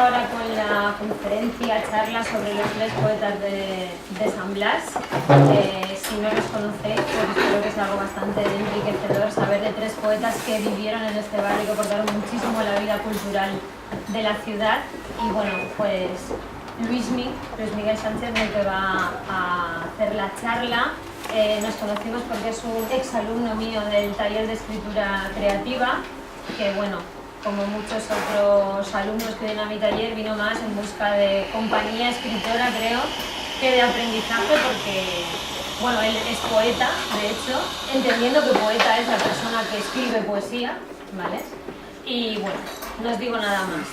ahora con la conferencia, charla sobre los 3 poetas de San Blas. Si no los conocéis, pues espero que sea algo bastante enriquecedor saber de 3 poetas que vivieron en este barrio y que aportaron muchísimo a la vida cultural de la ciudad. Y bueno, pues Luis Miguel Sánchez es el que va a hacer la charla. Nos conocimos porque es un exalumno mío del taller de escritura creativa, que bueno, como muchos otros alumnos que vienen a mi taller, vino más en busca de compañía escritora, creo, que de aprendizaje, porque bueno, él es poeta, de hecho, entendiendo que poeta es la persona que escribe poesía, ¿vale? Y bueno, no os digo nada más.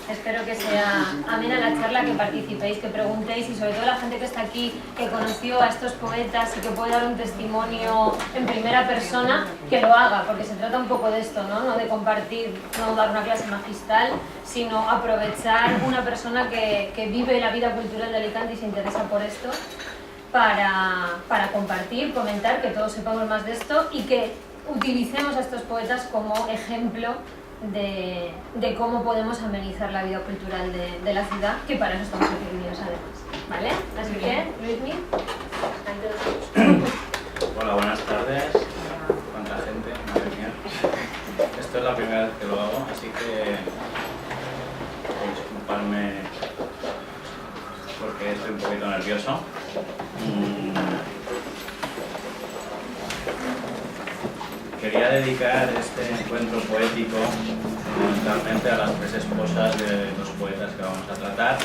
Espero que sea amena la charla, que participéis, que preguntéis, y sobre todo la gente que está aquí, que conoció a estos poetas y que puede dar un testimonio en primera persona, que lo haga, porque se trata un poco de esto, ¿no? No de compartir, no dar una clase magistral, sino aprovechar una persona que vive la vida cultural de Alicante y se interesa por esto, para compartir, comentar, que todos sepamos más de esto y que utilicemos a estos poetas como ejemplo de cómo podemos amenizar la vida cultural de la ciudad, que para eso estamos aquí reunidos además, ¿vale? Así que, Luismi, Hola, buenas tardes. ¿Cuánta gente? Madre mía. Esto es la primera vez que lo hago, así que disculpadme porque estoy un poquito nervioso. Quería dedicar este encuentro poético fundamentalmente a las 3 esposas de los poetas que vamos a tratar.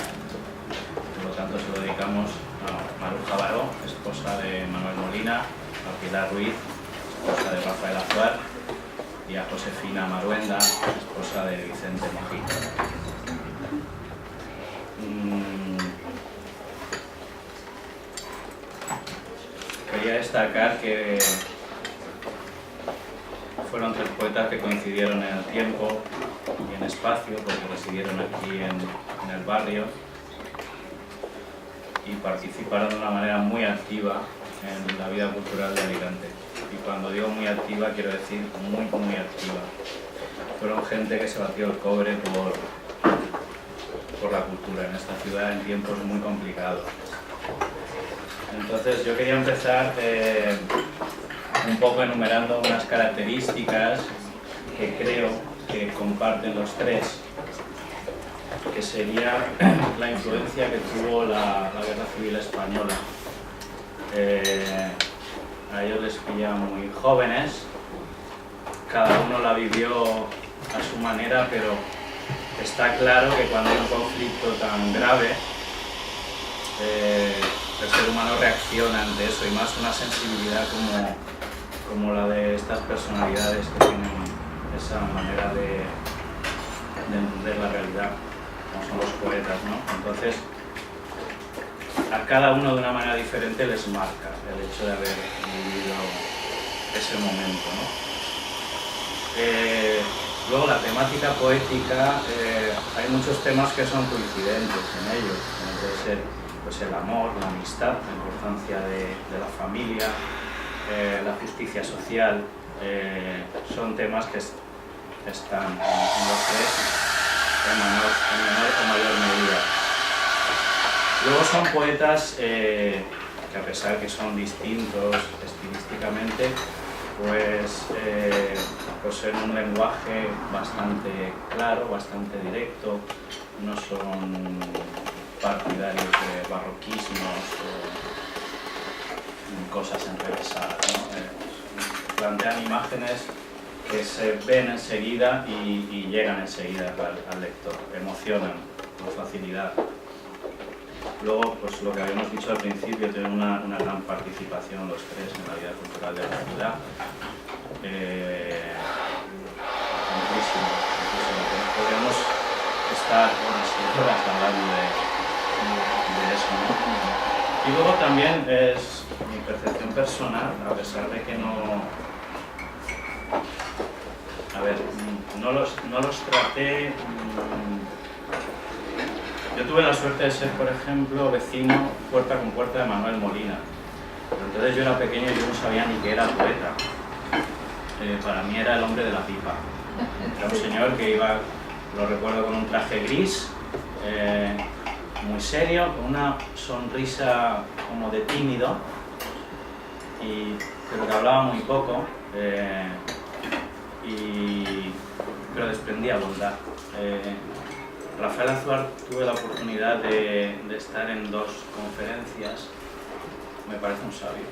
Por lo tanto, se lo dedicamos a Maruja Baró, esposa de Manuel Molina, a Pilar Ruiz, esposa de Rafael Azuar, y a Josefina Maruenda, esposa de Vicente Mojica. Quería destacar que fueron 3 poetas que coincidieron en el tiempo y en espacio, porque residieron aquí en el barrio y participaron de una manera muy activa en la vida cultural de Alicante. Y cuando digo muy activa, quiero decir muy activa. Fueron gente que se batió el cobre por la cultura en esta ciudad en tiempos muy complicados. Entonces yo quería empezar un poco enumerando unas características que creo que comparten los 3, que sería la influencia que tuvo la Guerra Civil Española. A ellos les pilla muy jóvenes, cada uno la vivió a su manera, pero está claro que cuando hay un conflicto tan grave, el ser humano reacciona ante eso, y más una sensibilidad como la de estas personalidades que tienen esa manera de entender la realidad, como son los poetas, ¿no? Entonces, a cada uno de una manera diferente les marca el hecho de haber vivido ese momento, ¿no? Luego, la temática poética, hay muchos temas que son coincidentes en ellos, como puede ser pues, el amor, la amistad, la importancia de la familia, la justicia social, son temas que están en los 3 en menor o mayor medida. Luego son poetas que, a pesar que son distintos estilísticamente, pues poseen un lenguaje bastante claro, bastante directo, no son partidarios de barroquismos o cosas enrevesadas, ¿no? Plantean imágenes que se ven enseguida y llegan enseguida al lector, emocionan con facilidad. Luego, pues lo que habíamos dicho al principio, tienen una gran participación los 3 en la vida cultural de la ciudad. Muchísimo. Podríamos estar horas hablando de eso, ¿no? Y luego también es mi percepción personal, a pesar de que no los traté. Yo tuve la suerte de ser, por ejemplo, vecino puerta con puerta de Manuel Molina. Pero entonces yo era pequeño y yo no sabía ni que era poeta. Para mí era el hombre de la pipa. Era un señor que iba Lo recuerdo con un traje gris, muy serio, con una sonrisa como de tímido, pero que hablaba muy poco, pero desprendía bondad. Rafael Azuar, tuve la oportunidad de estar en 2 conferencias. Me parece un sabio.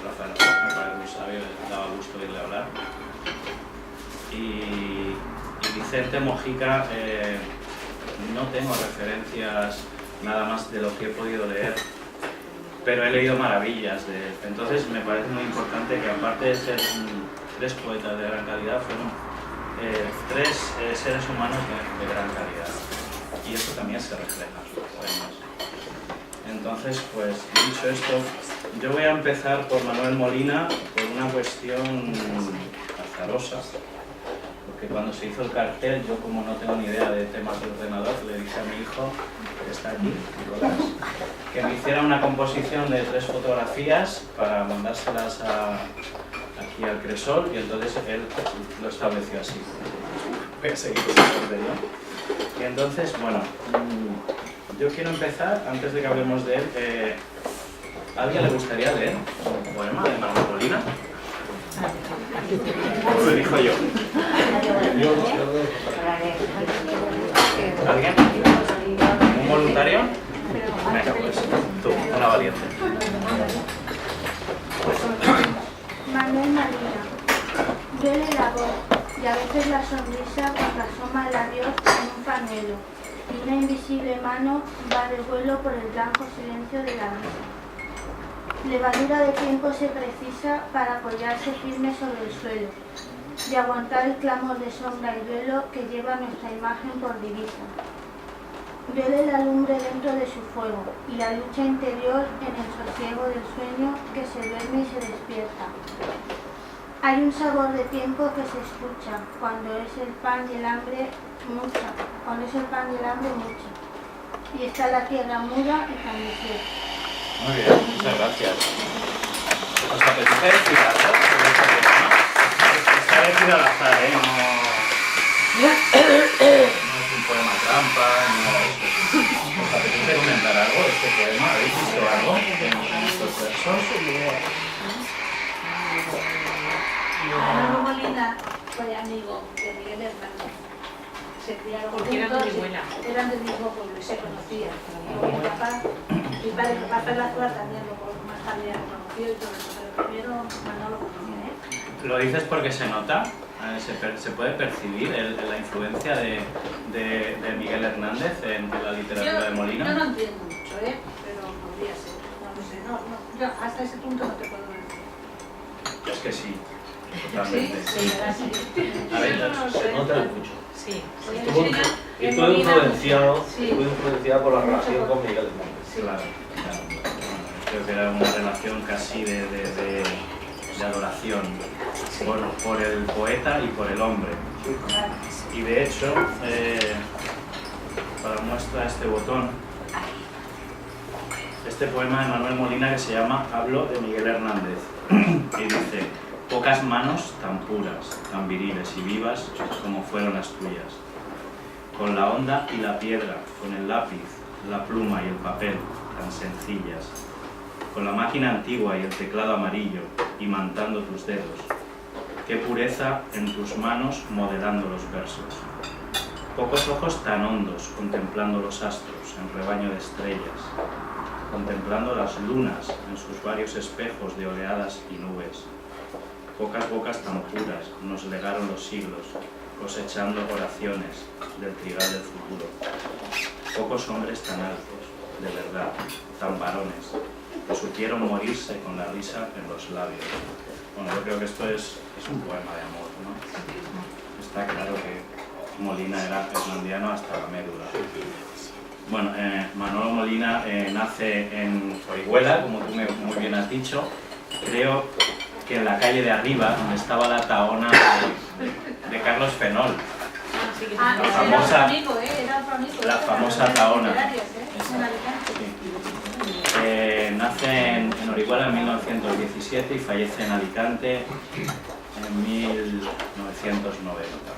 Rafael Azuar me parece un sabio, daba gusto oírle hablar. Y Vicente Mojica, no tengo referencias nada más de lo que he podido leer, pero he leído maravillas de él. Entonces me parece muy importante que, aparte de ser 3 poetas de gran calidad, fueron 3 seres humanos de gran calidad, y eso también se refleja en sus poemas. Entonces, pues dicho esto, yo voy a empezar por Manuel Molina por una cuestión azarosa, porque cuando se hizo el cartel, yo, como no tengo ni idea de temas de ordenador, le dije a mi hijo, que está aquí, Nicolás, que me hiciera una composición de 3 fotografías para mandárselas aquí al Cresol, y entonces él lo estableció así. Voy a seguir ese orden, ¿no? Y entonces, bueno, yo quiero empezar, antes de que hablemos de él, ¿a alguien le gustaría leer un poema de Manuel Molina? Lo elijo yo. ¿Alguien? ¿Un voluntario? Venga, pues tú, una valiente. Manuel Molina. Duele la voz y a veces la sonrisa cuando asoma labios en un pañuelo y una invisible mano va de vuelo por el blanco silencio de la mesa. Levadura de tiempo se precisa para apoyarse firme sobre el suelo y aguantar el clamor de sombra y duelo que lleva nuestra imagen por divisa. Duele la lumbre dentro de su fuego y la lucha interior en el sosiego del sueño que se duerme y se despierta. Hay un sabor de tiempo que se escucha cuando es el pan y el hambre mucha, y está la tierra muda y tan desierta. Muy bien, muchas gracias. ¿Os apetece decir algo sobre este tema? Está elegido al azar, ¿eh? No es un poema trampa, ni nada de eso. ¿Os apetece comentar algo de este poema? ¿Habéis visto algo en estos versos? Manuel Molina fue amigo de Miguel Hernández. Se criaron juntos, eran del mismo pueblo y se conocían. Mi padre Rafael Azuar también más tarde lo conoció y todo eso, pero primero Manolo conocía, ¿eh? ¿Lo dices porque se nota? ¿Se puede percibir la influencia de Miguel Hernández en la literatura de Molina? Yo no entiendo mucho, pero podría ser, no lo sé. Yo hasta ese punto no te puedo decir. Es que sí, totalmente. Sí. A ver, Se nota mucho. Sí. Estuvo influenciado por la relación con Miguel Hernández. Claro. Creo que era una relación casi de adoración por el poeta y por el hombre. Y de hecho, para muestra este botón, este poema de Manuel Molina que se llama Hablo de Miguel Hernández, y dice: pocas manos tan puras, tan viriles y vivas como fueron las tuyas, con la honda y la piedra, con el lápiz, la pluma y el papel, tan sencillas, con la máquina antigua y el teclado amarillo, imantando tus dedos. Qué pureza en tus manos modelando los versos. Pocos ojos tan hondos contemplando los astros en rebaño de estrellas, contemplando las lunas en sus varios espejos de oleadas y nubes. Pocas bocas tan puras nos legaron los siglos, cosechando oraciones del trigal del futuro. Pocos hombres tan altos, de verdad, tan varones, que supieron morirse con la risa en los labios. Bueno, yo creo que esto es un poema de amor, ¿no? Está claro que Molina era hernandiano hasta la médula. Bueno, Manolo Molina nace en Orihuela, como tú muy bien has dicho. Creo que en la calle de arriba, donde estaba la tahona de Carlos Fenol. La famosa tahona. Nace en Orihuela en 1917 y fallece en Alicante en 1990.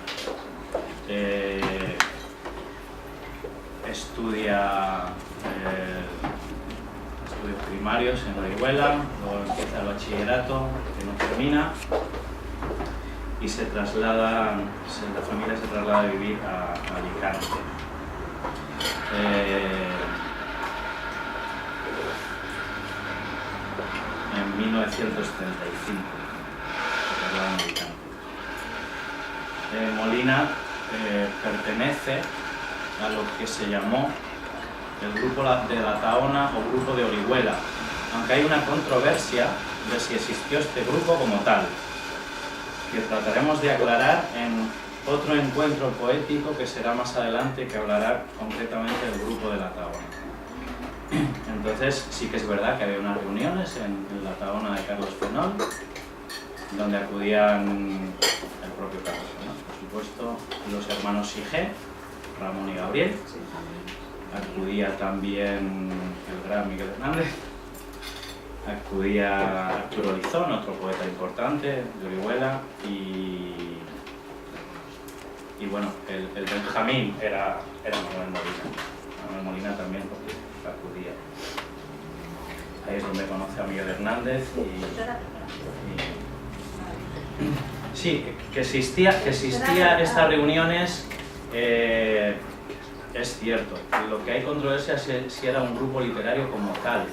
estudia estudios primarios en Orihuela, luego empieza el bachillerato, que no termina, y la familia se traslada a vivir a Alicante. En 1935 se traslada a Alicante. Molina pertenece a lo que se llamó el grupo de la Tahona o grupo de Orihuela, aunque hay una controversia de si existió este grupo como tal, que trataremos de aclarar en otro encuentro poético que será más adelante, que hablará concretamente del grupo de la Tahona. Entonces sí que es verdad que había unas reuniones en la Tahona de Carlos Fenol, donde acudían el propio Carlos Fenol, por supuesto, los hermanos Sige, Ramón y Gabriel, acudía también el gran Miguel Hernández, acudía Arturo Lizón, otro poeta importante de Orihuela, y bueno, el Benjamín era Manuel Molina. Manuel Molina también porque acudía. Ahí es donde conoce a Miguel Hernández sí, que existía estas reuniones, es cierto. Lo que hay controversia es si era un grupo literario como tal,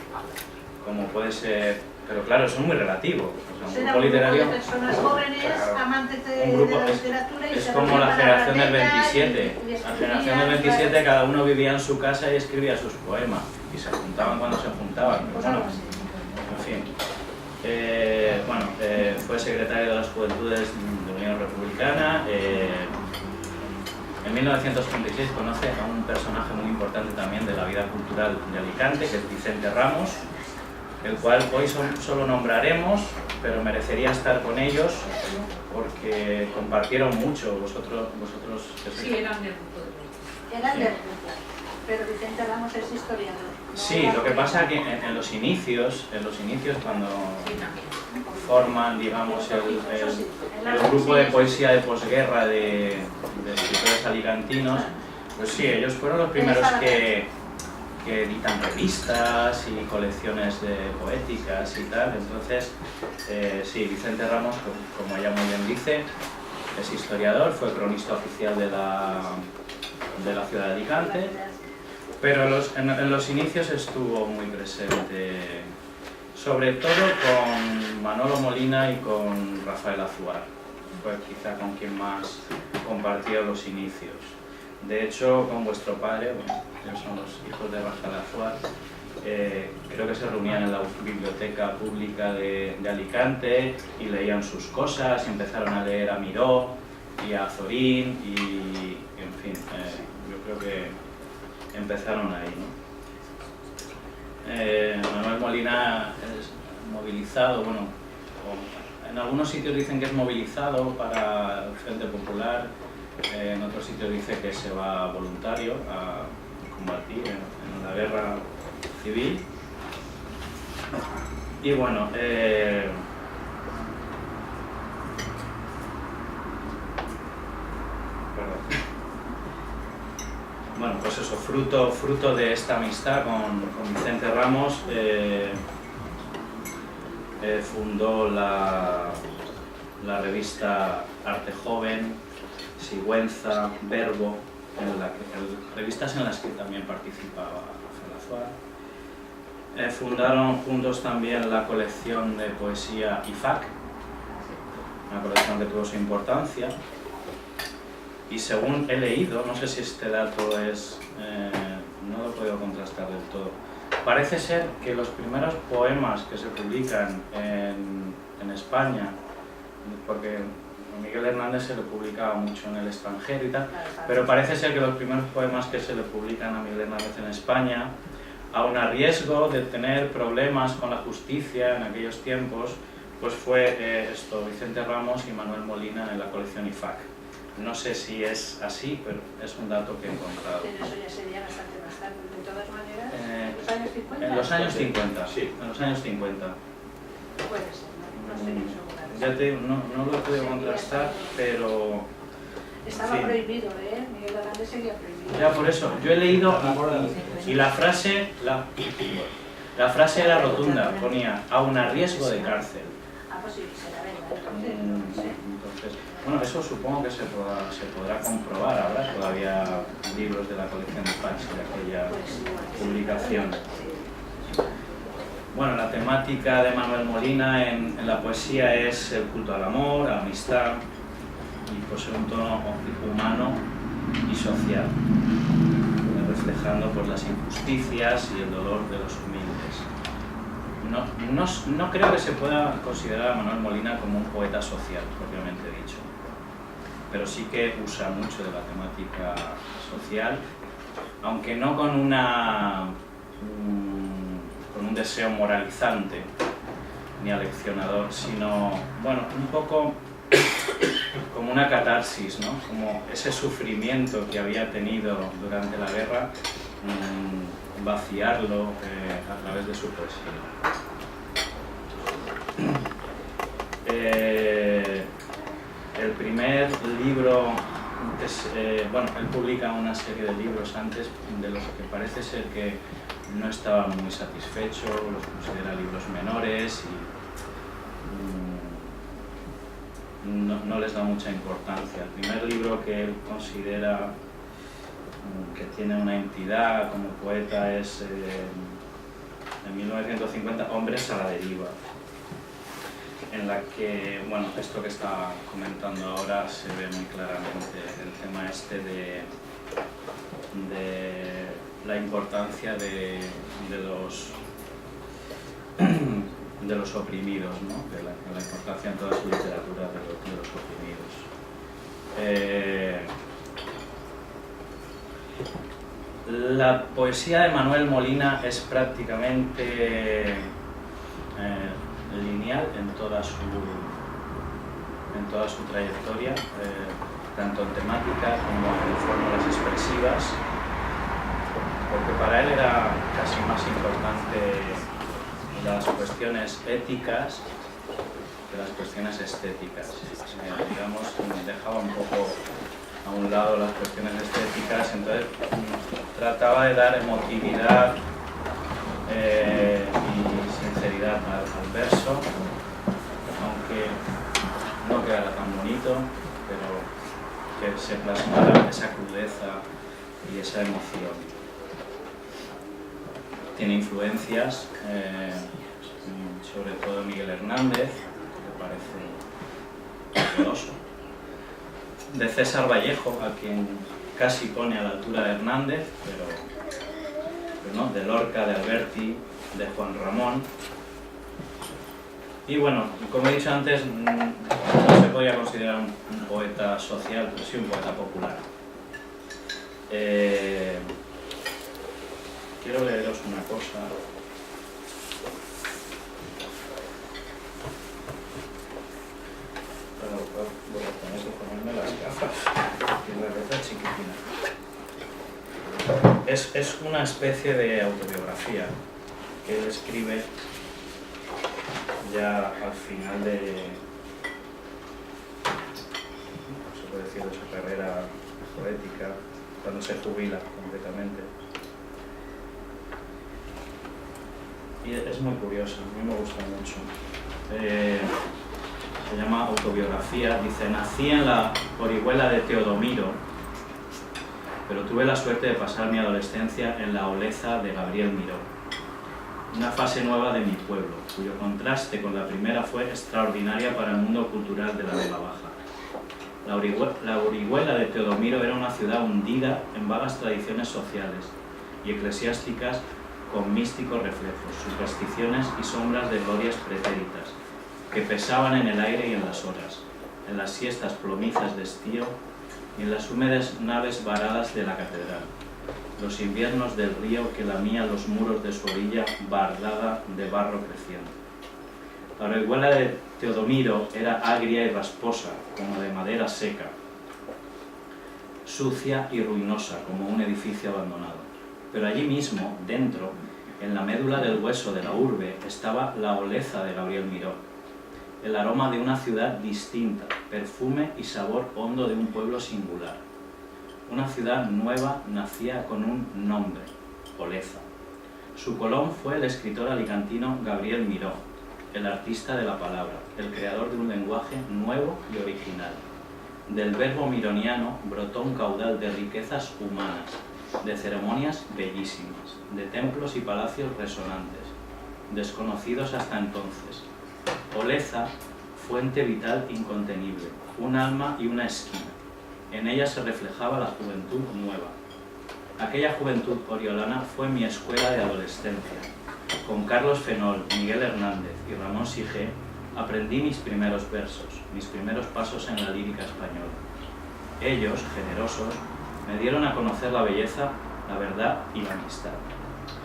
como puede ser, pero claro, eso es muy relativo. O sea, un grupo literario, de personas jóvenes, claro, amantes de la literatura, y es como la generación del 27. La generación del 27, cada uno vivía en su casa y escribía sus poemas, y se juntaban cuando se juntaban. Pero bueno, en fin. Fue secretario de las Juventudes de la Unión Republicana. En 1936 conoce a un personaje muy importante también de la vida cultural de Alicante, que es Vicente Ramos, el cual hoy solo nombraremos, pero merecería estar con ellos porque compartieron mucho. Vosotros sí, eran del grupo. Eran del grupo, pero Vicente Ramos es historiador. Sí, lo que pasa es que en los inicios cuando forman, digamos, el grupo de poesía de posguerra de escritores alicantinos, pues sí, ellos fueron los primeros que editan revistas y colecciones de poéticas y tal. Entonces, sí, Vicente Ramos, como ella muy bien dice, es historiador, fue cronista oficial de la ciudad de Alicante, pero en los inicios estuvo muy presente, sobre todo con Manolo Molina y con Rafael Azuar. Fue quizá con quien más compartió los inicios. De hecho, con vuestro padre, bueno, ellos son los hijos de Rafael Azuar, creo que se reunían en la biblioteca pública de Alicante y leían sus cosas, y empezaron a leer a Miró y a Azorín, y en fin, yo creo que empezaron ahí, ¿no? Manuel Molina es movilizado, bueno, en algunos sitios dicen que es movilizado para el Frente Popular, en otros sitios dice que se va voluntario a combatir en la guerra civil. Y bueno, bueno, pues eso, fruto de esta amistad con Vicente Ramos, fundó la revista Arte Joven, Sigüenza, Verbo, revistas en las que también participaba Rafael Azuar. Fundaron juntos también la colección de poesía IFAC, una colección que tuvo su importancia. Y según he leído, no sé si este dato no lo he podido contrastar del todo, parece ser que los primeros poemas que se publican en España, porque Miguel Hernández se lo publicaba mucho en el extranjero y tal, pero parece ser que los primeros poemas que se le publican a Miguel Hernández en España, aun a riesgo de tener problemas con la justicia en aquellos tiempos, pues fue Vicente Ramos y Manuel Molina en la colección IFAC. No sé si es así, pero es un dato que he encontrado. Pero eso ya sería bastante más tarde, de todas maneras, ¿los años 50? En los años 50, sí, en los años 50. Puede ser, no estoy segura. Ya te digo, no lo he podido contrastar, pero Estaba Sí. prohibido, ¿eh? Miguel Hernández seguía prohibido. Ya, por eso, yo he leído y la frase era rotunda, ponía aun a riesgo de cárcel. Ah, pues sí, será verdad. Entonces, Entonces, bueno, eso supongo que se podrá comprobar. Habrá todavía libros de la colección de Pachi de aquella publicación. Bueno, la temática de Manuel Molina en la poesía es el culto al amor, a la amistad y posee un tono humano y social, reflejando pues, las injusticias y el dolor de los humildes. No creo que se pueda considerar a Manuel Molina como un poeta social, propiamente dicho, pero sí que usa mucho de la temática social, aunque no con un deseo moralizante ni aleccionador, sino, bueno, un poco como una catarsis, ¿no? Como ese sufrimiento que había tenido durante la guerra, vaciarlo a través de su poesía. El primer libro, bueno, él publica una serie de libros antes de los que parece ser que no estaba muy satisfecho, los considera libros menores y no les da mucha importancia. El primer libro que él considera que tiene una entidad como poeta es en 1950, Hombres a la deriva, en la que, bueno, esto que está comentando ahora se ve muy claramente, el tema este de la importancia de los oprimidos, ¿no? de la importancia en toda su literatura de los oprimidos. La poesía de Manuel Molina es prácticamente lineal en toda su trayectoria, tanto en temática como en fórmulas expresivas, porque para él era casi más importante las cuestiones éticas que las cuestiones estéticas. Digamos, dejaba un poco a un lado las cuestiones estéticas, entonces trataba de dar emotividad y sinceridad al verso, aunque no quedara tan bonito, pero que se plasmara esa crudeza y esa emoción. Tiene influencias, sobre todo Miguel Hernández, que parece poderoso, de César Vallejo, a quien casi pone a la altura de Hernández, pero no, de Lorca, de Alberti, de Juan Ramón. Y bueno, como he dicho antes, no se podía considerar un poeta social, pero sí un poeta popular. Quiero leeros una cosa. Voy a tener que ponerme las gafas, que la letra es chiquitina. Es una especie de autobiografía que él escribe ya al final se puede decir, de su carrera poética, cuando se jubila completamente. Y es muy curioso, a mí me gusta mucho. Se llama Autobiografía. Dice: nací en la Orihuela de Teodomiro, pero tuve la suerte de pasar mi adolescencia en la Oleza de Gabriel Miró, una fase nueva de mi pueblo, cuyo contraste con la primera fue extraordinaria para el mundo cultural de la Vega Baja. La Orihuela de Teodomiro era una ciudad hundida en vagas tradiciones sociales y eclesiásticas, con místicos reflejos, supersticiones y sombras de glorias pretéritas, que pesaban en el aire y en las horas, en las siestas plomizas de estío y en las húmedas naves varadas de la catedral, los inviernos del río que lamía los muros de su orilla bardada de barro creciente. La Orihuela de Teodomiro era agria y rasposa, como de madera seca, sucia y ruinosa, como un edificio abandonado. Pero allí mismo, dentro, en la médula del hueso de la urbe, estaba la Oleza de Gabriel Miró, el aroma de una ciudad distinta, perfume y sabor hondo de un pueblo singular. Una ciudad nueva nacía con un nombre, Oleza. Su colón fue el escritor alicantino Gabriel Miró, el artista de la palabra, el creador de un lenguaje nuevo y original. Del verbo mironiano brotó un caudal de riquezas humanas, de ceremonias bellísimas, de templos y palacios resonantes, desconocidos hasta entonces. Oleza, fuente vital incontenible, un alma y una esquina. En ella se reflejaba la juventud nueva. Aquella juventud oriolana fue mi escuela de adolescencia. Con Carlos Fenol, Miguel Hernández y Ramón Sigé aprendí mis primeros versos, mis primeros pasos en la lírica española. Ellos, generosos, me dieron a conocer la belleza, la verdad y la amistad.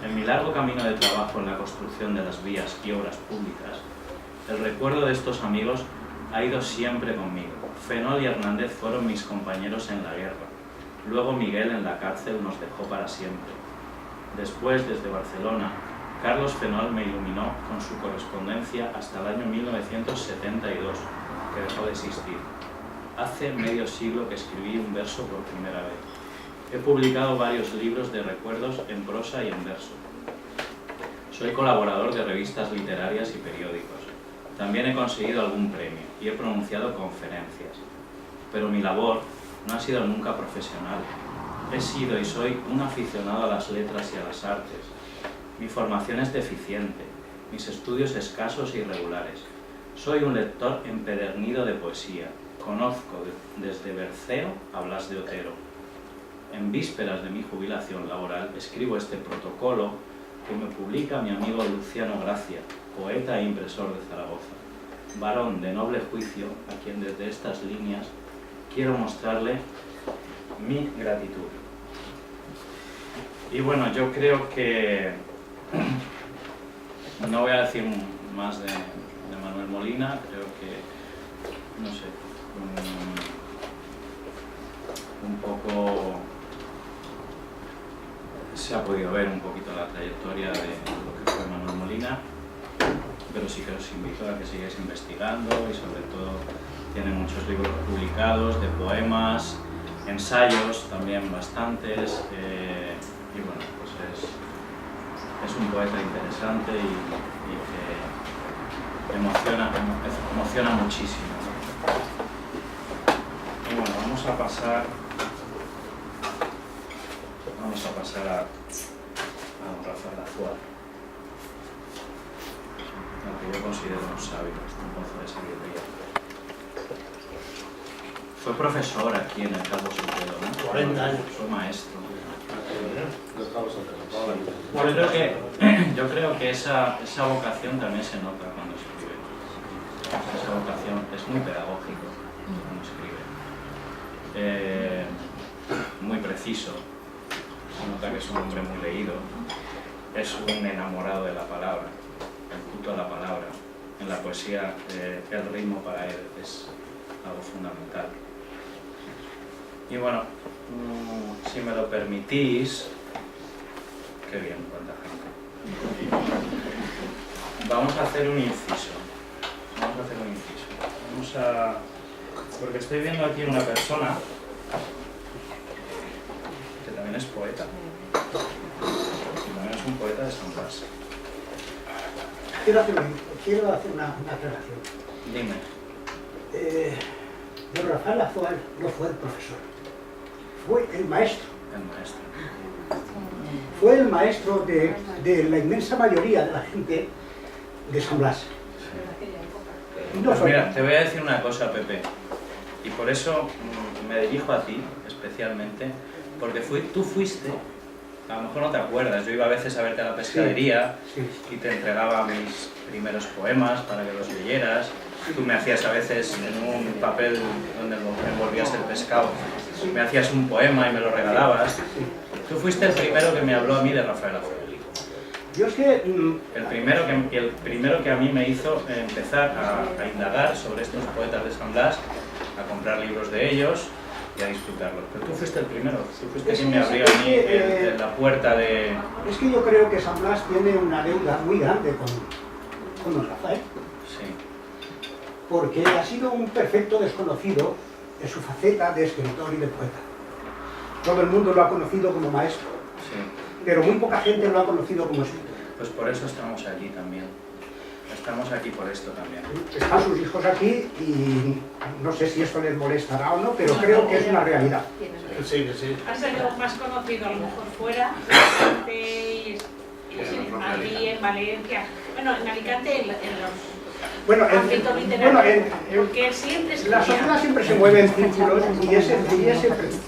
En mi largo camino de trabajo en la construcción de las vías y obras públicas, el recuerdo de estos amigos ha ido siempre conmigo. Fenol y Hernández fueron mis compañeros en la guerra. Luego Miguel en la cárcel nos dejó para siempre. Después, desde Barcelona, Carlos Fenol me iluminó con su correspondencia hasta el año 1972, que dejó de existir. Hace medio siglo que escribí un verso por primera vez. He publicado varios libros de recuerdos en prosa y en verso. Soy colaborador de revistas literarias y periódicos. También he conseguido algún premio y he pronunciado conferencias. Pero mi labor no ha sido nunca profesional. He sido y soy un aficionado a las letras y a las artes. Mi formación es deficiente, mis estudios escasos e irregulares. Soy un lector empedernido de poesía. Conozco desde Berceo a Blas de Otero. En vísperas de mi jubilación laboral escribo este protocolo que me publica mi amigo Luciano Gracia, poeta e impresor de Zaragoza, varón de noble juicio a quien desde estas líneas quiero mostrarle mi gratitud. Y bueno, yo creo que no voy a decir más de Manuel Molina, creo que, no sé, un poco se ha podido ver un poquito la trayectoria de lo que fue Manuel Molina, pero sí que os invito a que sigáis investigando y sobre todo tiene muchos libros publicados de poemas, ensayos también bastantes, y bueno, pues es un poeta interesante y que emociona muchísimo. Y bueno, vamos a pasar a don Rafael Azuar, al que yo considero un sabio, un pozo de sabiduría. Fue profesor aquí en el Calvo Sotelo, ¿no? 40 años. Fue maestro. Bueno, Yo creo que esa vocación también se nota cuando escribe. Esa vocación es muy pedagógico cuando escribe. Muy preciso. Se nota que es un hombre muy leído. Es un enamorado de la palabra, el culto a la palabra. En la poesía el ritmo para él es algo fundamental. Y bueno, si me lo permitís, qué bien, cuánta gente. Vamos a hacer un inciso. Porque estoy viendo aquí una persona que también es poeta. Y también es un poeta de San Blas. quiero hacer una aclaración. Dime. Don Rafael Azuar no fue el profesor, fue el maestro. El maestro. Fue el maestro de la inmensa mayoría de la gente de San Blas. Y no Pues fue. mira, te voy a decir una cosa, Pepe, y por eso me dirijo a ti especialmente, porque tú fuiste, a lo mejor no te acuerdas, yo iba a veces a verte a la pescadería Sí. y te entregaba mis primeros poemas para que los leyeras, tú me hacías a veces en un papel donde envolvías el pescado, me hacías un poema y me lo regalabas. Tú fuiste el primero que me habló a mí de Rafael Azuar. Yo es que... El primero que a mí me hizo empezar a indagar sobre estos poetas de San Blas, a comprar libros de ellos y a disfrutarlos. Pero tú fuiste el primero, tú fuiste quien me abrió a mí la puerta de... Es que yo creo que San Blas tiene una deuda muy grande con don Rafael. Sí. porque ha sido un perfecto desconocido en su faceta de escritor y de poeta. Todo el mundo lo ha conocido como maestro, Sí. pero muy poca gente lo ha conocido como escritor. Pues por eso estamos aquí también. Estamos aquí por esto también. Están sus hijos aquí y no sé si esto les molestará o no, pero creo que es una realidad. Sí, sí. Ha sido más conocido a lo mejor fuera, y aquí en Valencia. Bueno, en Alicante, en los Bueno, ámbitos literarios, porque siempre la escribía. sociedad siempre se mueve en círculos y ese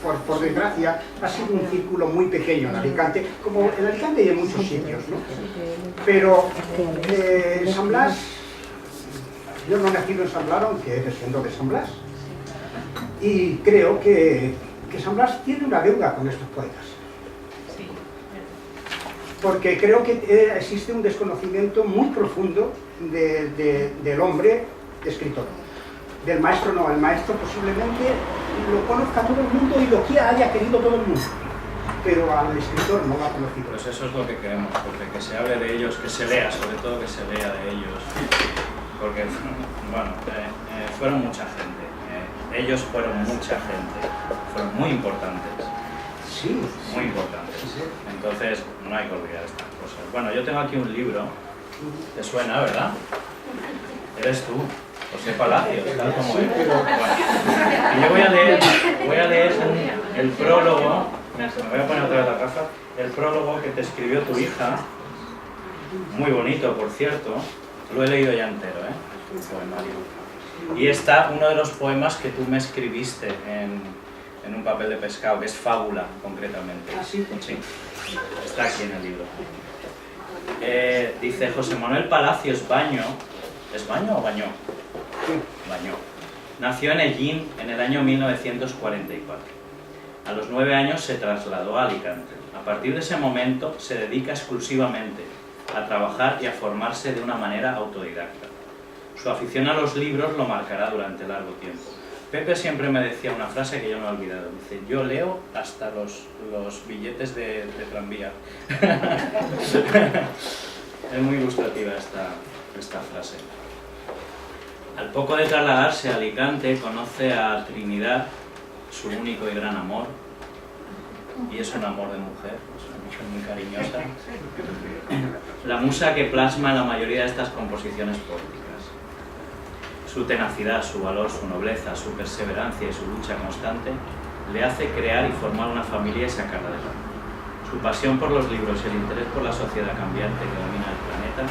por desgracia, ha sido un círculo muy pequeño en Alicante, como en Alicante y en muchos sitios, ¿no? Pero San Blas, yo no he nacido en San Blas, aunque desciendo de San Blas, y creo que San Blas tiene una deuda con estos poetas. Porque creo que existe un desconocimiento muy profundo del hombre escritor. Del maestro no, el maestro posiblemente lo conozca todo el mundo y lo que haya querido todo el mundo, pero al escritor no lo ha conocido. Pues eso es lo que queremos, porque que se hable de ellos, que se lea, sobre todo que se lea de ellos, porque, bueno, fueron mucha gente, ellos fueron mucha gente, fueron muy importantes. Sí. Muy importantes. Entonces, no hay que olvidar estas cosas. Bueno, yo tengo aquí un libro. ¿Te suena, verdad? Eres tú, José Palacios, tal como él. Bueno, y yo voy a leer el prólogo. Me voy a poner otra vez la gafa. El prólogo que te escribió tu hija. Muy bonito, por cierto. Lo he leído ya entero, ¿eh? Un poemario. Y está uno de los poemas que tú me escribiste en un papel de pescado, que es Fábula, concretamente. ¿Ah, sí? Sí, está aquí en el libro. Dice José Manuel Palacios Baño. ¿Es Baño o Bañó? Bañó. Nació en Ellín en el año 1944. A los 9 años se trasladó a Alicante. A partir de ese momento se dedica exclusivamente a trabajar y a formarse de una manera autodidacta. Su afición a los libros lo marcará durante largo tiempo. Pepe siempre me decía una frase que yo no he olvidado. Dice, yo leo hasta los billetes de tranvía. Es muy ilustrativa esta frase. Al poco de trasladarse a Alicante, conoce a Trinidad, su único y gran amor. Y es un amor de mujer, es una mujer muy cariñosa. La musa que plasma la mayoría de estas composiciones poéticas. Su tenacidad, su valor, su nobleza, su perseverancia y su lucha constante le hace crear y formar una familia y sacarla adelante. Su pasión por los libros y el interés por la sociedad cambiante que domina el planeta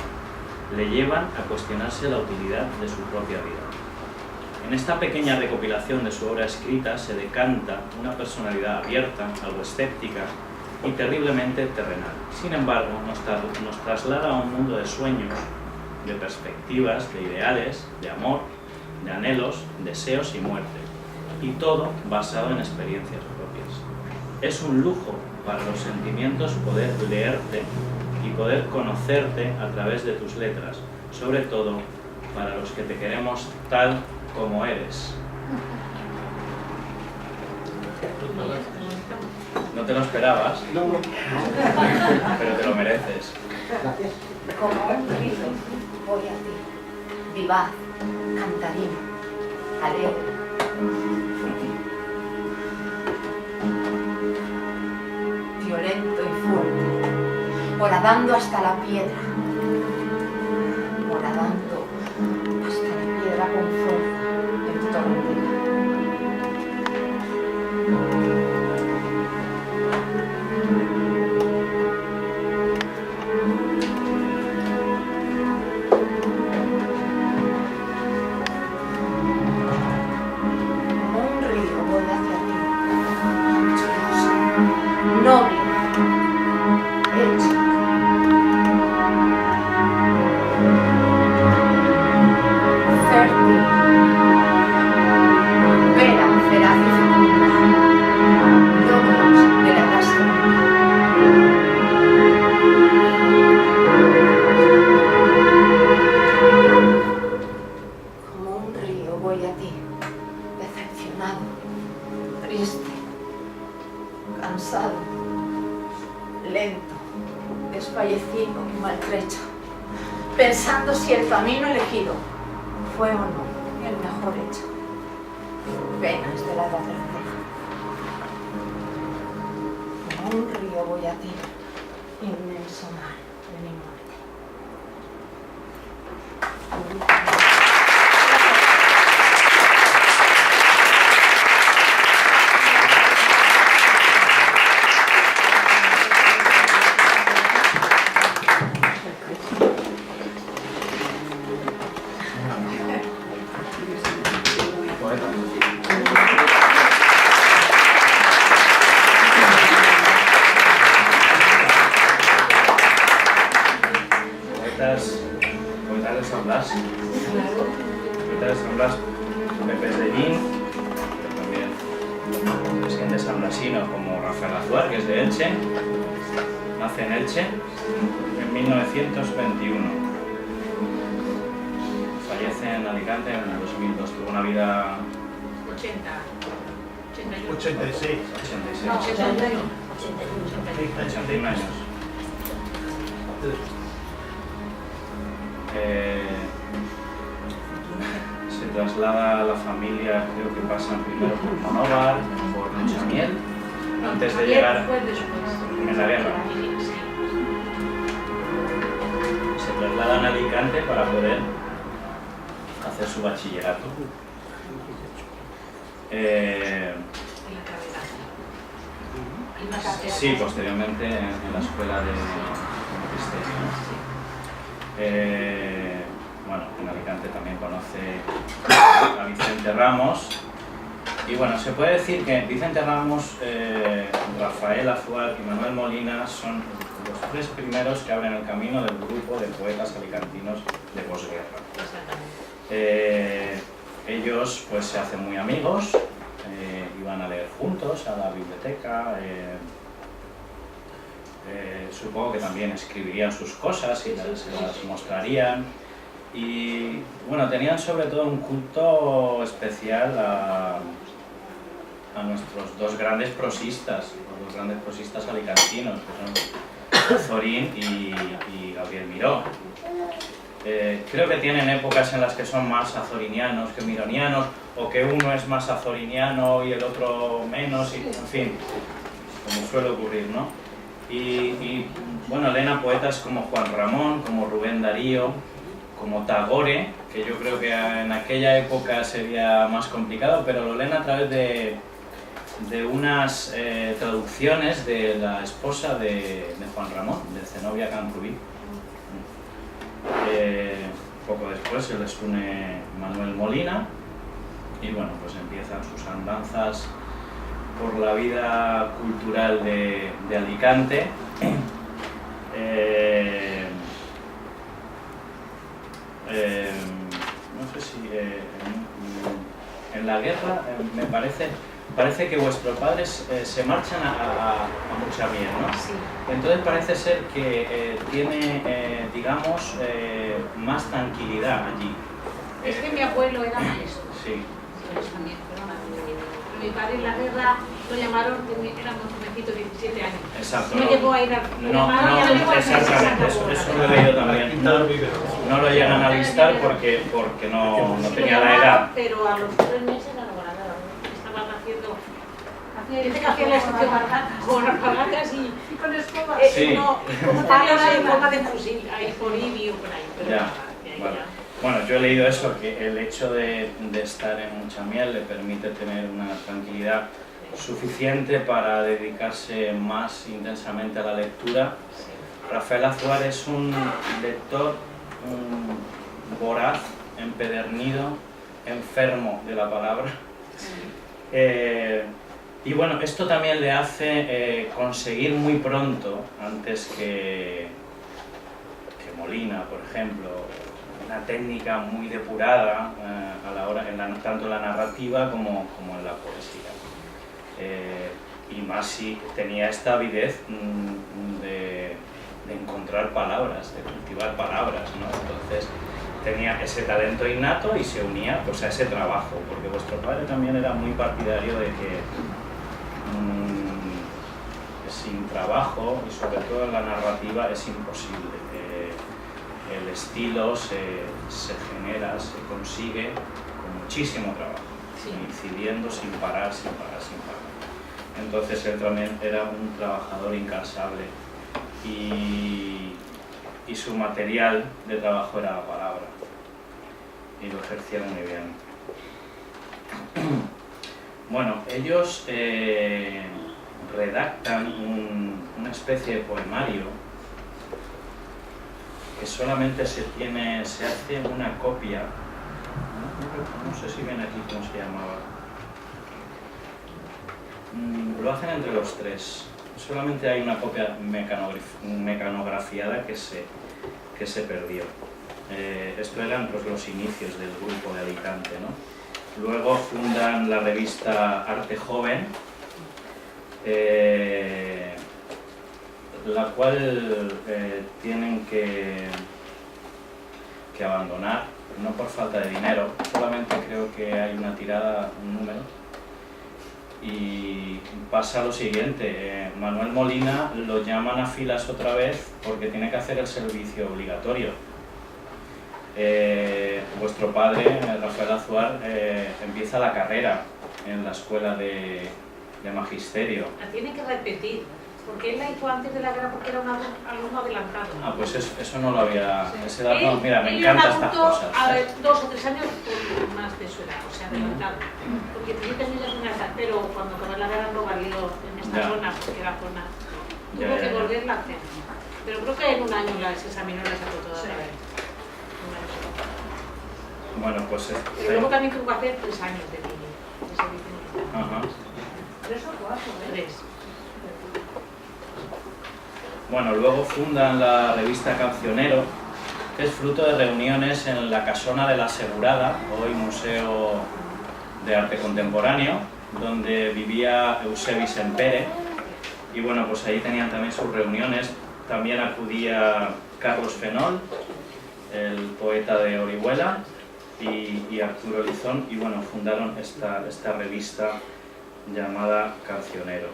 le llevan a cuestionarse la utilidad de su propia vida. En esta pequeña recopilación de su obra escrita se decanta una personalidad abierta, algo escéptica y terriblemente terrenal. Sin embargo, nos traslada a un mundo de sueños, de perspectivas, de ideales, de amor, de anhelos, deseos y muerte, y todo basado en experiencias propias. Es un lujo para los sentimientos poder leerte y poder conocerte a través de tus letras, sobre todo para los que te queremos tal como eres. ¿No te lo esperabas? No. Pero te lo mereces. Gracias. Como un río voy a ti, vivaz, cantarín, alegre. Violento y fuerte, horadando hasta la piedra, horadando hasta la piedra con fuerza en tormenta. Noble, hecha, fértil, vera, feraz y fecunda, logros de la raza como un río voy a ti, decepcionado, triste, cansado, lento, desfallecido y maltrecho, pensando si el camino elegido fue o no el mejor hecho. Penas de la edad grande. Como un río voy a ti, inmenso mar de mi muerte. Poetas de San Blas. Poetas de San Blas, Pepe de Lin, pero también presidentes sanblasinos como Rafael Azuar, que es de Elche, nace en Elche en 1921. Fallece en Alicante en 2002. Tuvo una vida... 86. 81 años. Se traslada a la familia, creo que pasan primero por Monóvar, por Muchamiel, antes de llegar en la guerra. Se trasladan a Alicante para poder hacer su bachillerato. Sí, posteriormente en la escuela de Cristerio. Bueno, en Alicante también conoce a Vicente Ramos. Y bueno, se puede decir que Vicente Ramos, Rafael Azuar y Manuel Molina son los tres primeros que abren el camino del grupo de poetas alicantinos de posguerra. Ellos pues se hacen muy amigos, iban a leer juntos a la biblioteca, supongo que también escribirían sus cosas y se las mostrarían. Y bueno, tenían sobre todo un culto especial a nuestros dos grandes prosistas, los dos grandes prosistas alicantinos, que son Azorín y Gabriel Miró. Creo que tienen épocas en las que son más azorinianos que mironianos, o que uno es más azoriniano y el otro menos, y, en fin, como suele ocurrir, ¿no? Y bueno, leen poetas como Juan Ramón, como Rubén Darío, como Tagore, que yo creo que en aquella época sería más complicado, pero lo leen a través de unas traducciones de la esposa de Juan Ramón, de Zenobia Camprubí. Poco después se les une Manuel Molina y bueno, pues empiezan sus andanzas por la vida cultural de Alicante. No sé si en la guerra me parece que vuestros padres se marchan a Muchamiel, ¿no? Sí. Entonces parece ser que tiene, digamos, más tranquilidad allí. Es que mi abuelo era maestro. Sí. También, mi padre en la guerra lo llamaron, era un jovencito de 17 años. Exacto. No llegó a ir a... No, exactamente, eso lo he leído también. No lo llegan a alistar porque no tenía la edad. Pero a los 3 meses la lograron. Estaban haciendo... Dice que hacían la estación con alpargatas y con escobas. Sí. No, como palos en forma de fusil, ahí por Ibi o por ahí. Pero Ya, vale. Bueno, yo he leído eso, que el hecho de estar en Muchamiel le permite tener una tranquilidad suficiente para dedicarse más intensamente a la lectura. Rafael Azuar es un lector voraz, empedernido, enfermo de la palabra. Y bueno, esto también le hace conseguir muy pronto, antes que Molina, por ejemplo, una técnica muy depurada a la hora, tanto en la narrativa como en la poesía. Y más si tenía esta avidez de encontrar palabras, de cultivar palabras, ¿no? Entonces tenía ese talento innato y se unía pues a ese trabajo, porque vuestro padre también era muy partidario de que sin trabajo y sobre todo en la narrativa es imposible. El estilo se genera, se consigue muchísimo trabajo, incidiendo sin parar. Entonces él también era un trabajador incansable y su material de trabajo era la palabra y lo ejercía muy bien. Bueno, ellos redactan una especie de poemario que solamente se hace una copia, no sé si viene aquí cómo se llamaba, lo hacen entre los tres, solamente hay una copia mecanografiada que se perdió. Esto eran pues, los inicios del grupo de Alicante, ¿no? Luego fundan la revista Arte Joven, la cual tienen que abandonar, no por falta de dinero, solamente creo que hay una tirada, un número, y pasa lo siguiente, Manuel Molina lo llaman a filas otra vez porque tiene que hacer el servicio obligatorio. Vuestro padre, Rafael Azuar, empieza la carrera en la escuela de magisterio. La tiene que repetir, porque él la hizo antes de la guerra porque era un alumno adelantado. Ah, pues eso no lo había... Ese dato, mira, me encantan estas cosas. A ver, 2 o 3 años más de su edad, o sea, adelantado. Porque tenía niños en una edad, pero cuando acabó la guerra no valió en esta zona, porque era zona. Tuvo que volverla a hacer. Pero creo que en un año se examinó y la sacó toda otra vez. Bueno, pues... Pero luego también tuvo que hacer 3 años de niño. Ajá. 3 o 4, ¿eh? 3. Bueno, luego fundan la revista Cancionero, que es fruto de reuniones en la Casona de la Asegurada, hoy Museo de Arte Contemporáneo, donde vivía Eusebi Sempere, y bueno, pues ahí tenían también sus reuniones. También acudía Carlos Fenol, el poeta de Orihuela, y Arturo Lizón, y bueno, fundaron esta revista llamada Cancionero.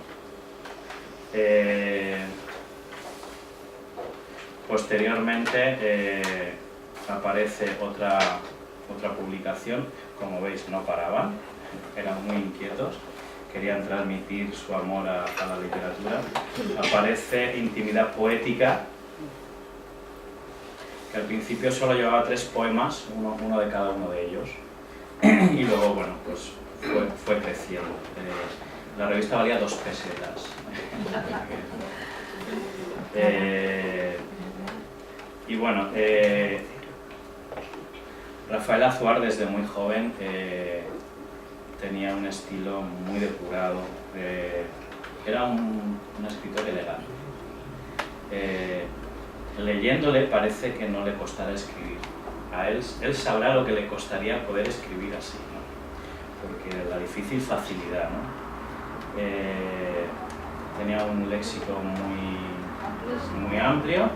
Posteriormente aparece otra publicación, como veis no paraban, eran muy inquietos, querían transmitir su amor a la literatura. Aparece Intimidad Poética, que al principio solo llevaba 3 poemas, uno de cada uno de ellos, y luego, bueno, pues fue creciendo. La revista valía 2 pesetas. Y bueno, Rafael Azuar desde muy joven tenía un estilo muy depurado, era un escritor elegante. Leyéndole parece que no le costara escribir. A él sabrá lo que le costaría poder escribir así, ¿no? Porque la difícil facilidad, ¿no? Tenía un léxico muy amplio.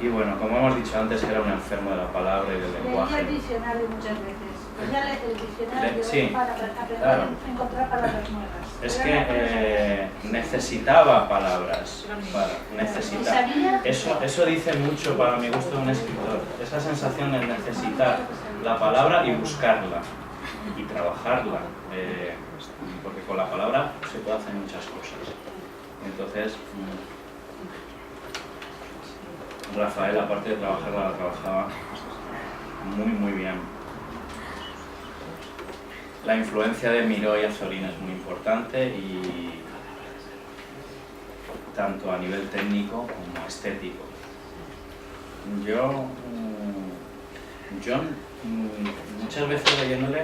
Y bueno, como hemos dicho antes, era un enfermo de la palabra y del lenguaje. Leía el diccionario muchas veces. Leía el diccionario sí, para aprender claro. a encontrar palabras nuevas. Es que necesitaba palabras, Eso dice mucho para mi gusto de un escritor. Esa sensación de necesitar la palabra y buscarla y trabajarla. Porque con la palabra se puede hacer muchas cosas. Entonces, Rafael, aparte de trabajarla, la trabajaba muy bien. La influencia de Miró y Azorín es muy importante, y tanto a nivel técnico como estético. Yo muchas veces leyéndole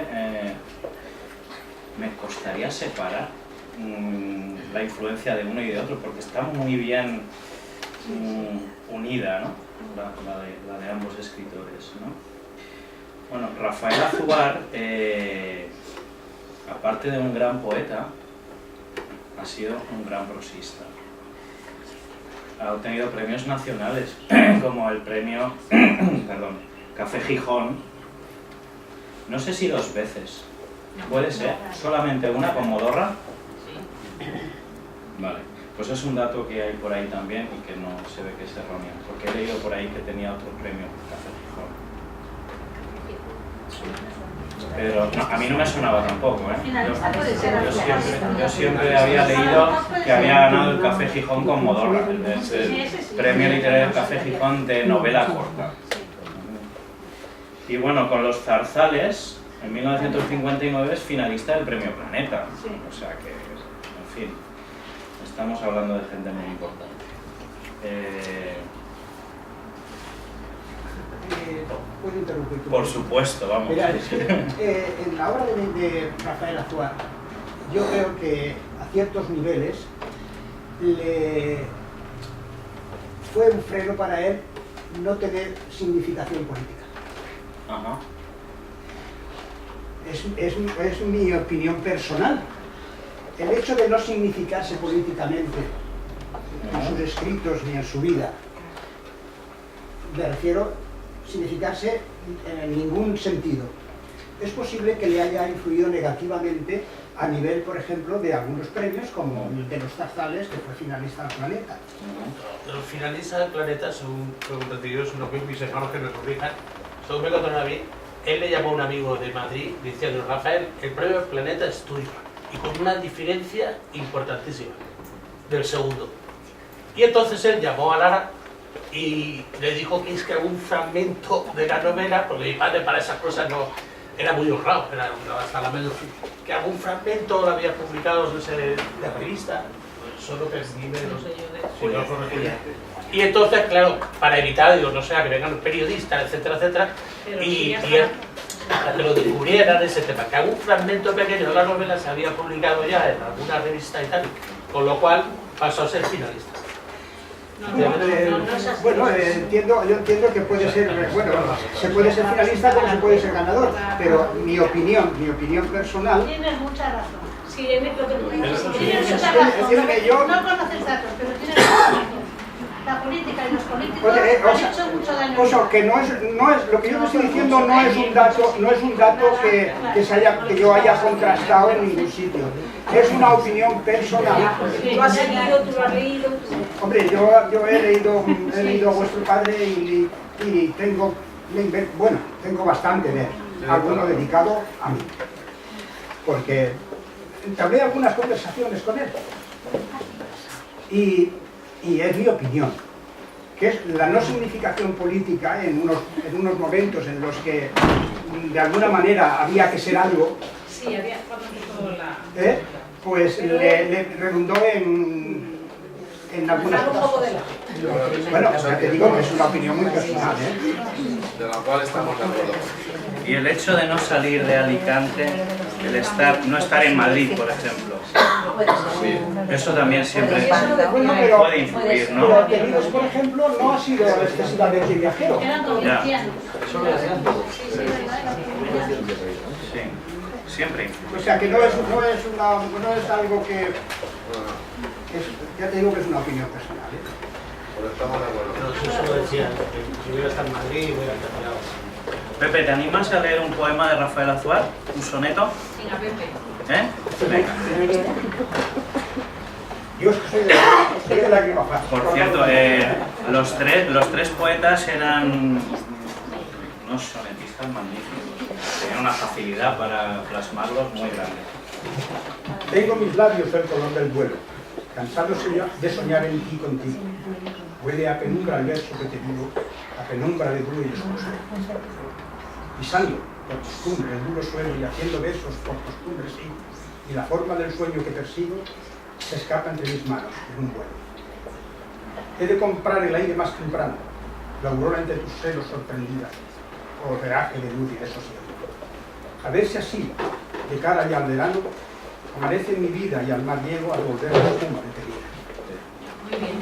me costaría separar la influencia de uno y de otro, porque está muy bien unida, ¿no? la de ambos escritores, ¿no? Bueno, Rafael Azuar, aparte de un gran poeta, ha sido un gran prosista. Ha obtenido premios nacionales, como el premio Café Gijón, no sé si 2 veces, puede ser, solamente una con Modorra. Vale, pues es un dato que hay por ahí también y que no se ve que es erróneo, porque he leído por ahí que tenía otro premio Café Gijón. Pero no, a mí no me sonaba tampoco, ¿eh? Finalista puede ser. Yo siempre había leído que había ganado el Café Gijón con Modorra, el premio literario del Café Gijón de novela corta. Y bueno, con Los Zarzales, en 1959 es finalista del Premio Planeta. O sea que, en fin, estamos hablando de gente muy importante. ¿Puedo interrumpir? Por supuesto, vamos. Mira, en la obra de Rafael Azuar, yo creo que a ciertos niveles fue un freno para él no tener significación política. Ajá. Es mi opinión personal. El hecho de no significarse políticamente en sus escritos ni en su vida, me refiero significarse en ningún sentido. Es posible que le haya influido negativamente a nivel, por ejemplo, de algunos premios, como el de Los Zarzales, que fue finalista del Planeta. Los finalistas del Planeta, según preguntativos, no que mis hermanos que me corrijan, según me contaron a mí, él le llamó a un amigo de Madrid diciendo: Rafael, el premio del Planeta es tuyo, y con una diferencia importantísima del segundo. Y entonces él llamó a Lara y le dijo que es que algún fragmento de la novela, porque mi padre para esas cosas no era muy honrado, era hasta la medio, que algún fragmento lo había publicado de la revista, solo que y entonces, claro, para evitar, digo, no sea que vengan los periodistas, etcétera, etcétera, y para que lo descubrieran ese tema, que algún fragmento pequeño de la novela se había publicado ya en alguna revista y tal, con lo cual pasó a ser finalista. Bueno, yo entiendo que puede ser, bueno, se puede ser finalista como se puede ser ganador, pero mi opinión personal... Tienes mucha razón. Sí, lo que tú dices, tienes mucha razón. No conoces datos, pero tienes mucha razón. La política y los políticos han hecho mucho daño. O sea, que no es lo que yo te estoy diciendo no es un dato que yo haya contrastado en ningún sitio. Es una opinión personal. Tú has leído, tú lo has leído. Hombre, yo he leído a vuestro padre y tengo bastante de él, alguno dedicado a mí. Porque entablé algunas conversaciones con él. Y es mi opinión, que es la no significación política en unos momentos en los que de alguna manera había que ser algo, Sí, había cuando empezó la... pues le redundó en algunas cosas. Bueno, ya te digo que es una opinión muy personal, de la cual estamos de acuerdo. Y el hecho de no salir de Alicante, no estar en Madrid, por ejemplo, eso también siempre puede influir, ¿no? Pero Queridos, por ejemplo, no ha sido excesivamente viajero. Eran provincianos. Sí, siempre influye. O sea que no es algo que... ya te digo que es una opinión personal. Pero estamos de acuerdo. Pero eso lo decía, si hubiera estado en Madrid, hubiera terminado. Pepe, ¿te animas a leer un poema de Rafael Azuar? ¿Un soneto? Venga, Pepe. Venga. Yo soy de lágrima fácil. Por cierto, los tres poetas eran unos sonetistas magníficos. Tenían una facilidad para plasmarlos muy grande. Tengo mis labios el color del vuelo, cansado de soñar en ti contigo. Huele a penumbra el verso que te digo, a penumbra de duro y desconsuelo. Pisando, por costumbre, el duro suelo y haciendo besos por costumbre, sí, y la forma del sueño que persigo se escapa entre mis manos en un vuelo. He de comprar el aire más temprano, la aurora entre tus celos sorprendida, o reaje de luz y de sosiego. A ver si así, de cara ya al verano, amanece mi vida y al mar llego al volver la espuma de tu vida. Muy bien.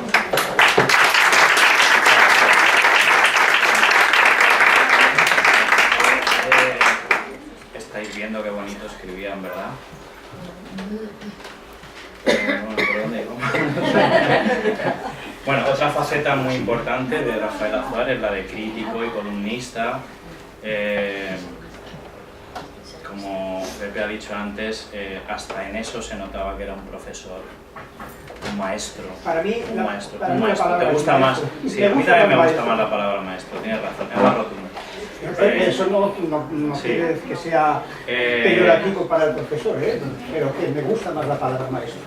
Estáis viendo qué bonito escribían, ¿verdad? ¿Por dónde iba? Bueno, otra faceta muy importante de Rafael Azuar es la de crítico y columnista. Como Pepe ha dicho antes, hasta en eso se notaba que era un profesor, un maestro. Para mí, un maestro. ¿Te gusta más? Sí, a mí también me gusta más la palabra maestro, tienes razón, es más rotundo. Eso no Sí. quiere decir que sea peyorativo para el profesor, pero que me gusta más la palabra maestro.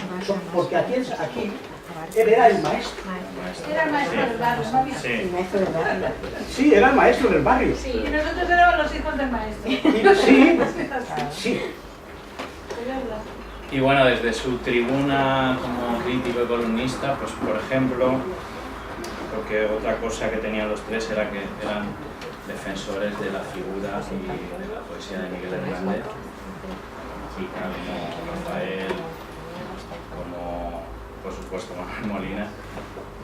Porque aquí él era el maestro. Era el maestro del barrio, ¿no? Sí. Sí, era el maestro del barrio. Sí, y nosotros éramos los hijos del maestro. Sí. Y bueno, desde su tribuna como crítico y columnista, pues por ejemplo, porque otra cosa que tenían los tres era que eran defensores de la figura y de la poesía de Miguel Hernández, y como Rafael, como por supuesto Manuel Molina.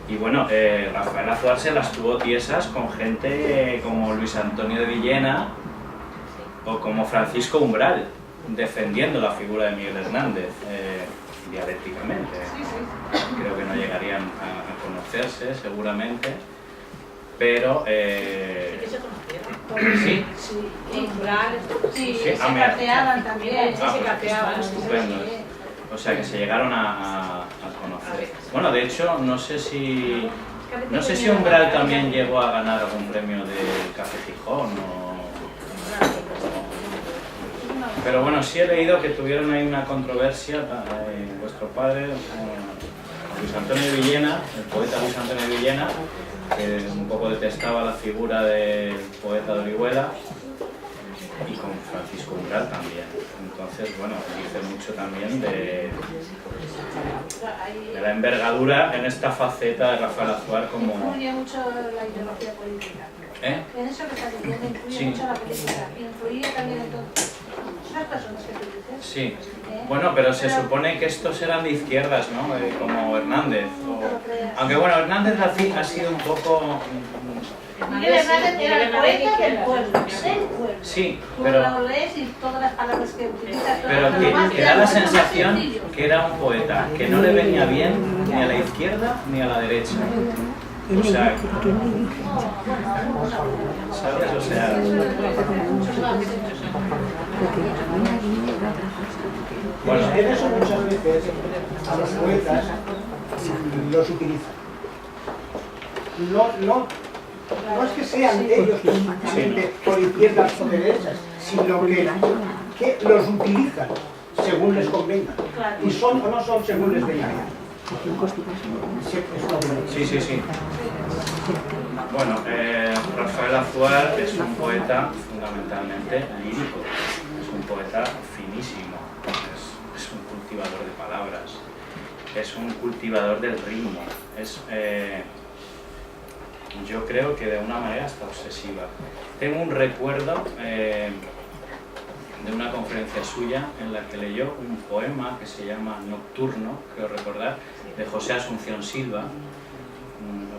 Y bueno, Rafael Azuar se las tuvo tiesas con gente como Luis Antonio de Villena o como Francisco Umbral, defendiendo la figura de Miguel Hernández dialécticamente. Creo que no llegarían a conocerse seguramente, pero sí, se carteaban también. se carteaban, estupendo. O sea que se llegaron a conocer. Bueno, de hecho, no sé si Umbral también llegó a ganar algún premio del Café Gijón pero bueno, sí he leído que tuvieron ahí una controversia, vuestro padre, Luis Antonio de Villena, el poeta Luis Antonio de Villena, que un poco detestaba la figura del poeta de Orihuela, y con Francisco Umbral también. Entonces, bueno, dice mucho también de la envergadura en esta faceta de Rafael Azuar como... Influye mucho la ideología política. En eso que está diciendo, influye mucho la política. Influye también en todo. Esas personas que tú dices. Sí. Bueno, pero se supone que estos eran de izquierdas, ¿no? Como Hernández. Aunque bueno, Hernández ha sido un poco... Miguel Hernández era el poeta del pueblo. Sí, pero... Tú lo lees y todas las palabras que utilizas... Pero que da la sensación que era un poeta que no le venía bien ni a la izquierda ni a la derecha. O sea... ¿Sabes? O sea... Bueno, en eso muchas veces a los poetas los utilizan. No es que sean ellos precisamente por izquierdas o derechas, sino que los utilizan según les convenga. Y son o no son según les venga bien. Sí. Bueno, Rafael Azuar es un poeta fundamentalmente lírico, es un poeta finísimo, es un cultivador de palabras, es un cultivador del ritmo, yo creo que de una manera hasta obsesiva. Tengo un recuerdo de una conferencia suya en la que leyó un poema que se llama Nocturno, creo recordar, de José Asunción Silva, un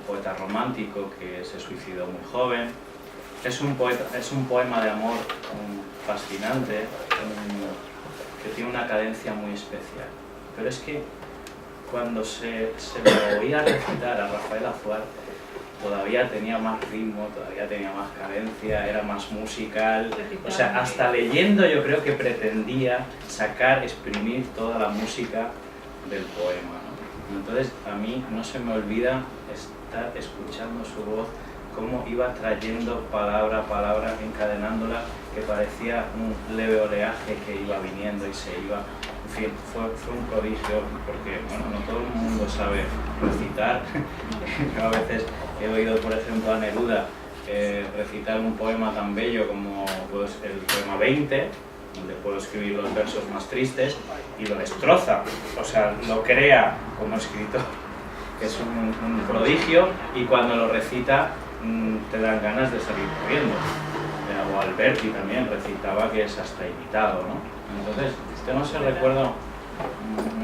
poeta romántico que se suicidó muy joven. Es un poema de amor fascinante, que tiene una cadencia muy especial. Pero es que cuando se lo oía recitar a Rafael Azuar, todavía tenía más ritmo, todavía tenía más cadencia, era más musical. O sea, hasta leyendo yo creo que pretendía exprimir toda la música del poema, ¿no? Entonces a mí no se me olvida estar escuchando su voz, cómo iba trayendo palabra a palabra, encadenándola, que parecía un leve oleaje que iba viniendo y se iba. En fin, fue un prodigio, porque bueno, no todo el mundo sabe recitar. Yo a veces he oído, por ejemplo, a Neruda recitar un poema tan bello como pues, el poema 20, donde puedo escribir los versos más tristes, y lo destroza, o sea, lo crea como escritor, que es un prodigio, y cuando lo recita te dan ganas de salir corriendo. O Alberti también recitaba que es hasta imitado, ¿no? Entonces, tengo ese recuerdo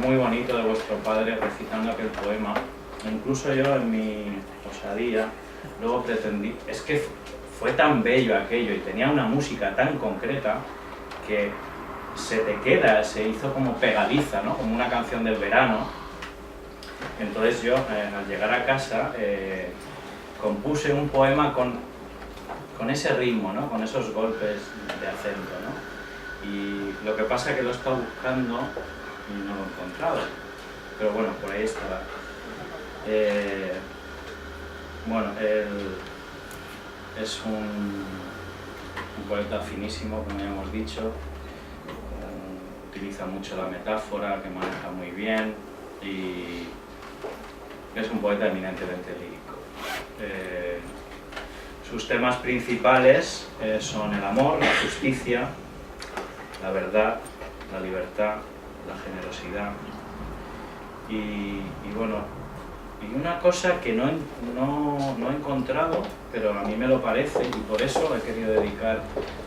muy bonito de vuestro padre recitando aquel poema. Incluso yo en mi osadía luego pretendí, es que fue tan bello aquello y tenía una música tan concreta que se te queda, se hizo como pegadiza, ¿no? Como una canción del verano. Entonces yo al llegar a casa compuse un poema con ese ritmo, ¿no? Con esos golpes de acento, ¿no? Y lo que pasa es que lo he estado buscando y no lo he encontrado, pero bueno, por ahí estará. Bueno, es un poeta finísimo, como ya hemos dicho. Utiliza mucho la metáfora, que maneja muy bien, y es un poeta eminentemente lírico. Sus temas principales son el amor, la justicia, la verdad, la libertad, la generosidad y bueno, y una cosa que no he encontrado, pero a mí me lo parece, y por eso he querido dedicar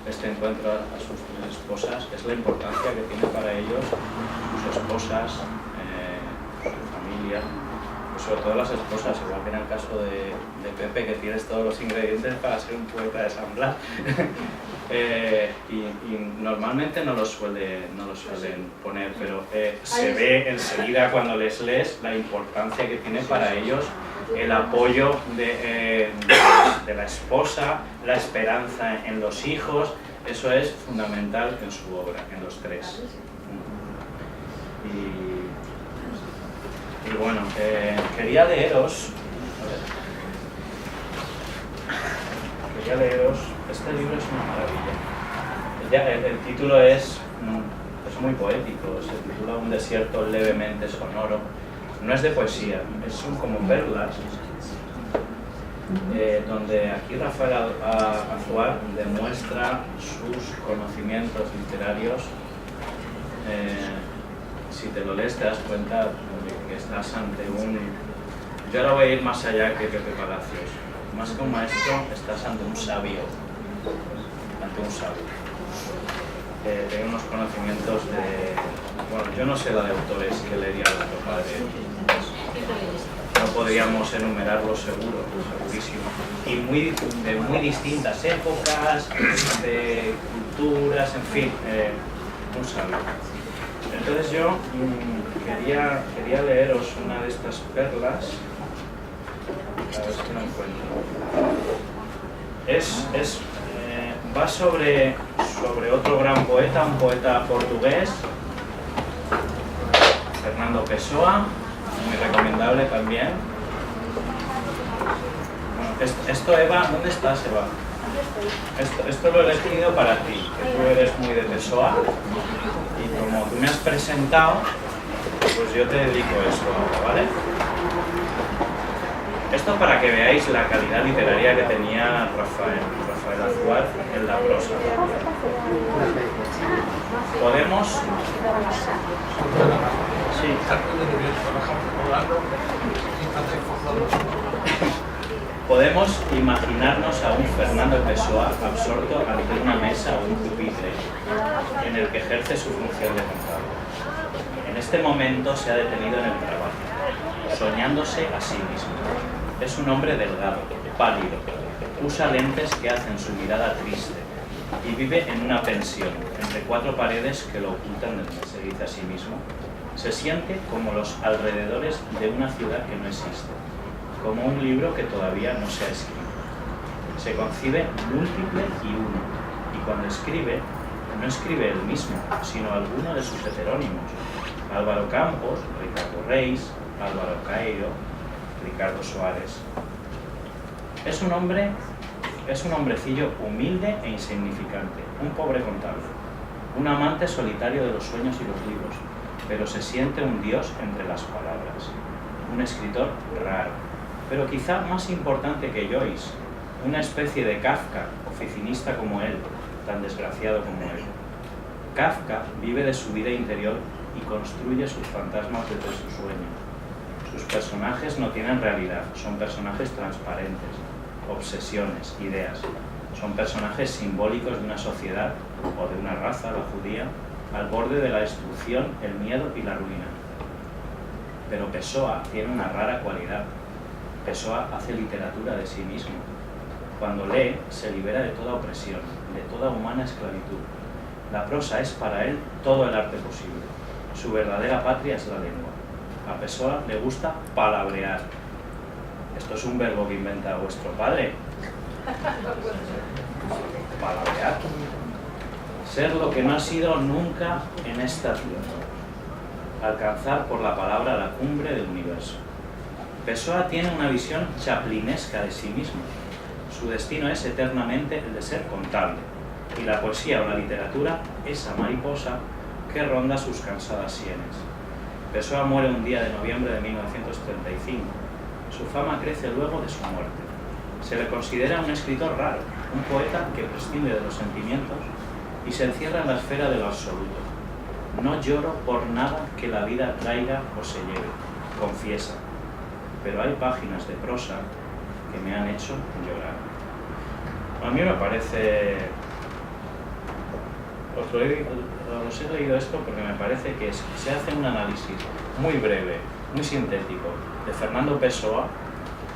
este encuentro a sus tres esposas, es la importancia que tiene para ellos sus esposas, su familia, pues sobre todo las esposas, igual que en el caso de Pepe, que tienes todos los ingredientes para ser un poeta de San Blas. Y normalmente no lo suelen poner, pero se ve enseguida cuando les lees la importancia que tiene para ellos el apoyo de la esposa, la esperanza en los hijos. Eso es fundamental en su obra, en los tres. Y bueno, quería leeros, este libro es una maravilla. El título es muy poético, se titula Un desierto levemente sonoro. No es de poesía, son como perlas, donde aquí Rafael Azuar demuestra sus conocimientos literarios. Si te lo lees te das cuenta que estás ante un... Yo ahora voy a ir más allá que Pepe Palacios. Más que un maestro, estás ante un sabio. Tiene unos conocimientos de... Bueno, yo no sé la de autores que leería nuestro padre. No podríamos enumerarlos segurísimo. Y de muy distintas épocas, de culturas, en fin, un sabio. Entonces yo quería leeros una de estas perlas, a ver si lo encuentro. Va sobre otro gran poeta, un poeta portugués, Fernando Pessoa, muy recomendable también. Bueno, esto, Eva, ¿dónde estás, Eva? Esto lo he elegido para ti, que tú eres muy de Pessoa, y como tú me has presentado, pues yo te dedico eso ahora, ¿vale? Esto para que veáis la calidad literaria que tenía Rafael Azuar en la prosa. Podemos imaginarnos a un Fernando Pessoa absorto ante una mesa o un pupitre en el que ejerce su función de contable. En este momento se ha detenido en el trabajo, soñándose a sí mismo. Es un hombre delgado, pálido, usa lentes que hacen su mirada triste y vive en una pensión, entre cuatro paredes que lo ocultan del que se dice a sí mismo. Se siente como los alrededores de una ciudad que no existe, como un libro que todavía no se ha escrito. Se concibe múltiple y uno, y cuando escribe, no escribe él mismo, sino alguno de sus heterónimos: Álvaro Campos, Ricardo Reis, Álvaro Caeiro, Ricardo Soares. Es un hombrecillo humilde e insignificante, un pobre contable, un amante solitario de los sueños y los libros, pero se siente un dios entre las palabras, un escritor raro, pero quizá más importante que Joyce, una especie de Kafka, oficinista como él, tan desgraciado como él. Kafka vive de su vida interior y construye sus fantasmas desde su sueño. Sus personajes no tienen realidad, son personajes transparentes, obsesiones, ideas. Son personajes simbólicos de una sociedad o de una raza, la judía, al borde de la destrucción, el miedo y la ruina. Pero Pessoa tiene una rara cualidad. Pessoa hace literatura de sí mismo. Cuando lee, se libera de toda opresión, de toda humana esclavitud. La prosa es para él todo el arte posible. Su verdadera patria es la lengua. A Pessoa le gusta palabrear. Esto es un verbo que inventa vuestro padre. Palabrear. Ser lo que no ha sido nunca en esta tierra. Alcanzar por la palabra la cumbre del universo. Pessoa tiene una visión chaplinesca de sí mismo. Su destino es eternamente el de ser contable, y la poesía o la literatura, esa mariposa que ronda sus cansadas sienes. Pessoa muere un día de noviembre de 1935. Su fama crece luego de su muerte. Se le considera un escritor raro, un poeta que prescinde de los sentimientos y se encierra en la esfera de lo absoluto. No lloro por nada que la vida traiga o se lleve, confiesa, pero hay páginas de prosa que me han hecho llorar. A mí me parece... Os he leído esto porque me parece que se hace un análisis muy breve, muy sintético, de Fernando Pessoa,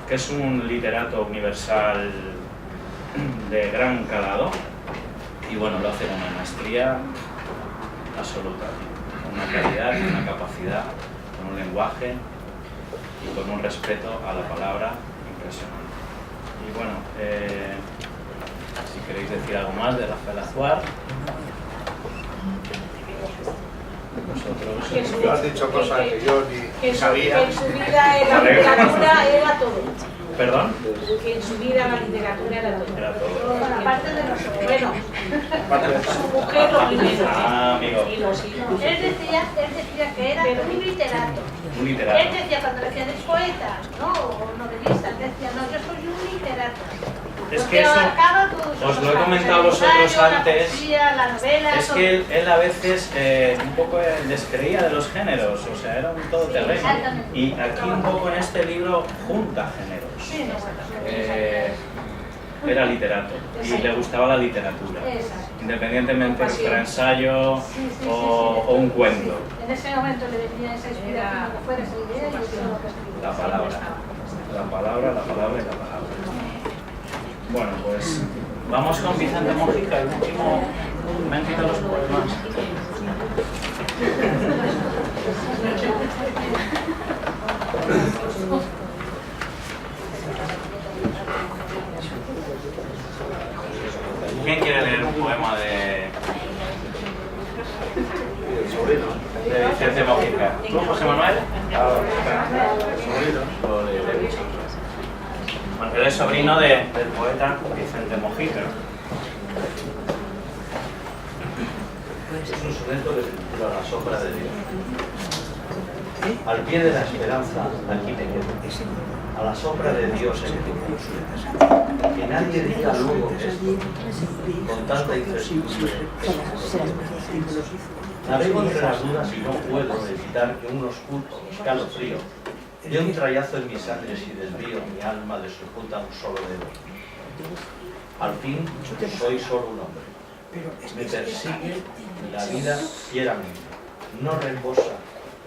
que es un literato universal de gran calado, y bueno, lo hace con una maestría absoluta, con una calidad, con una capacidad, con un lenguaje y con un respeto a la palabra impresionante. Y bueno, si queréis decir algo más de Rafael Azuar, vosotros... Tú has dicho cosas que yo ni sabía. Que en su vida la literatura era todo. ¿Perdón? Que en su vida la literatura era todo. Era todo. Bueno, aparte de los... Bueno, su mujer lo primero. Ah, amigo. Y los hijos. Él decía que era un literato. Un literato. Él decía, cuando le decían, es poeta, ¿no? O novelista, él decía, no, yo soy un literato. Es que eso, os lo he comentado a vosotros antes, la novela, es que él a veces un poco descreía de los géneros, o sea, era un todoterreno. Y aquí un poco en este libro junta géneros. Era literato y le gustaba la literatura, independientemente de si fuera ensayo o un cuento. En ese momento le venía esa inspiración que fuera esa idea y eso es lo que escribió. La palabra, la palabra, la palabra y la palabra. Bueno, pues vamos con Vicente Mojica, el último. Me han quitado los poemas. ¿Quién quiere leer un poema de Vicente Mojica? ¿Tú, José Manuel? Lo leeré mucho. Bueno, él es sobrino del poeta Vicente Mojica. Es un soneto que se titula La sombra de Dios. Al pie de la esperanza, aquí me quedo. A la sombra de Dios en ti. Que nadie diga luego esto, con tanta incertidumbre. Navego entre las dudas y no puedo evitar que un oscuro escalofrío de un trayazo en mi sangre si desvío mi alma de su punta un solo dedo. Al fin, soy solo un hombre. Me persigue la vida fieramente. No reposa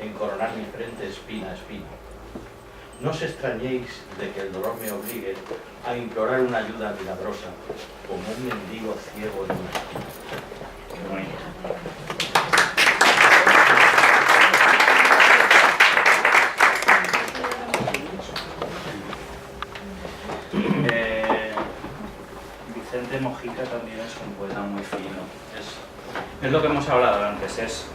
en coronar mi frente espina a espina. No os extrañéis de que el dolor me obligue a implorar una ayuda milagrosa, como un mendigo ciego en una esquina. Vicente Mojica también es un poeta muy fino. Es lo que hemos hablado antes.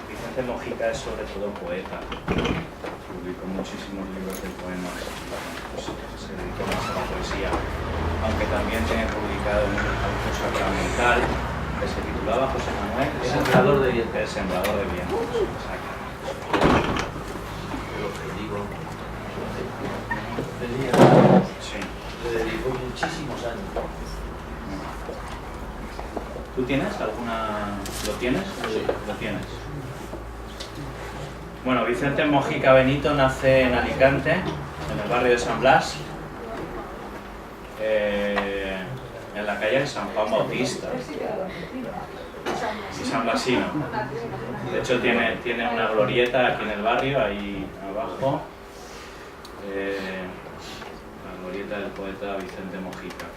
Vicente Mojica es sobre todo poeta. Publicó muchísimos libros de poemas. Pues se dedicó más a la poesía. Aunque también tiene publicado un auto sacramental que se titulaba José Manuel. El sembrador de vientos. El sembrador de vientos. Exacto. Lo que digo, Sí. le dedicó muchísimos años. ¿Tú tienes alguna...? ¿Lo tienes? Sí. Lo tienes. Bueno, Vicente Mojica Benito nace en Alicante, en el barrio de San Blas, en la calle de San Juan Bautista y San Blasino. De hecho tiene una glorieta aquí en el barrio, ahí abajo, la glorieta del poeta Vicente Mojica.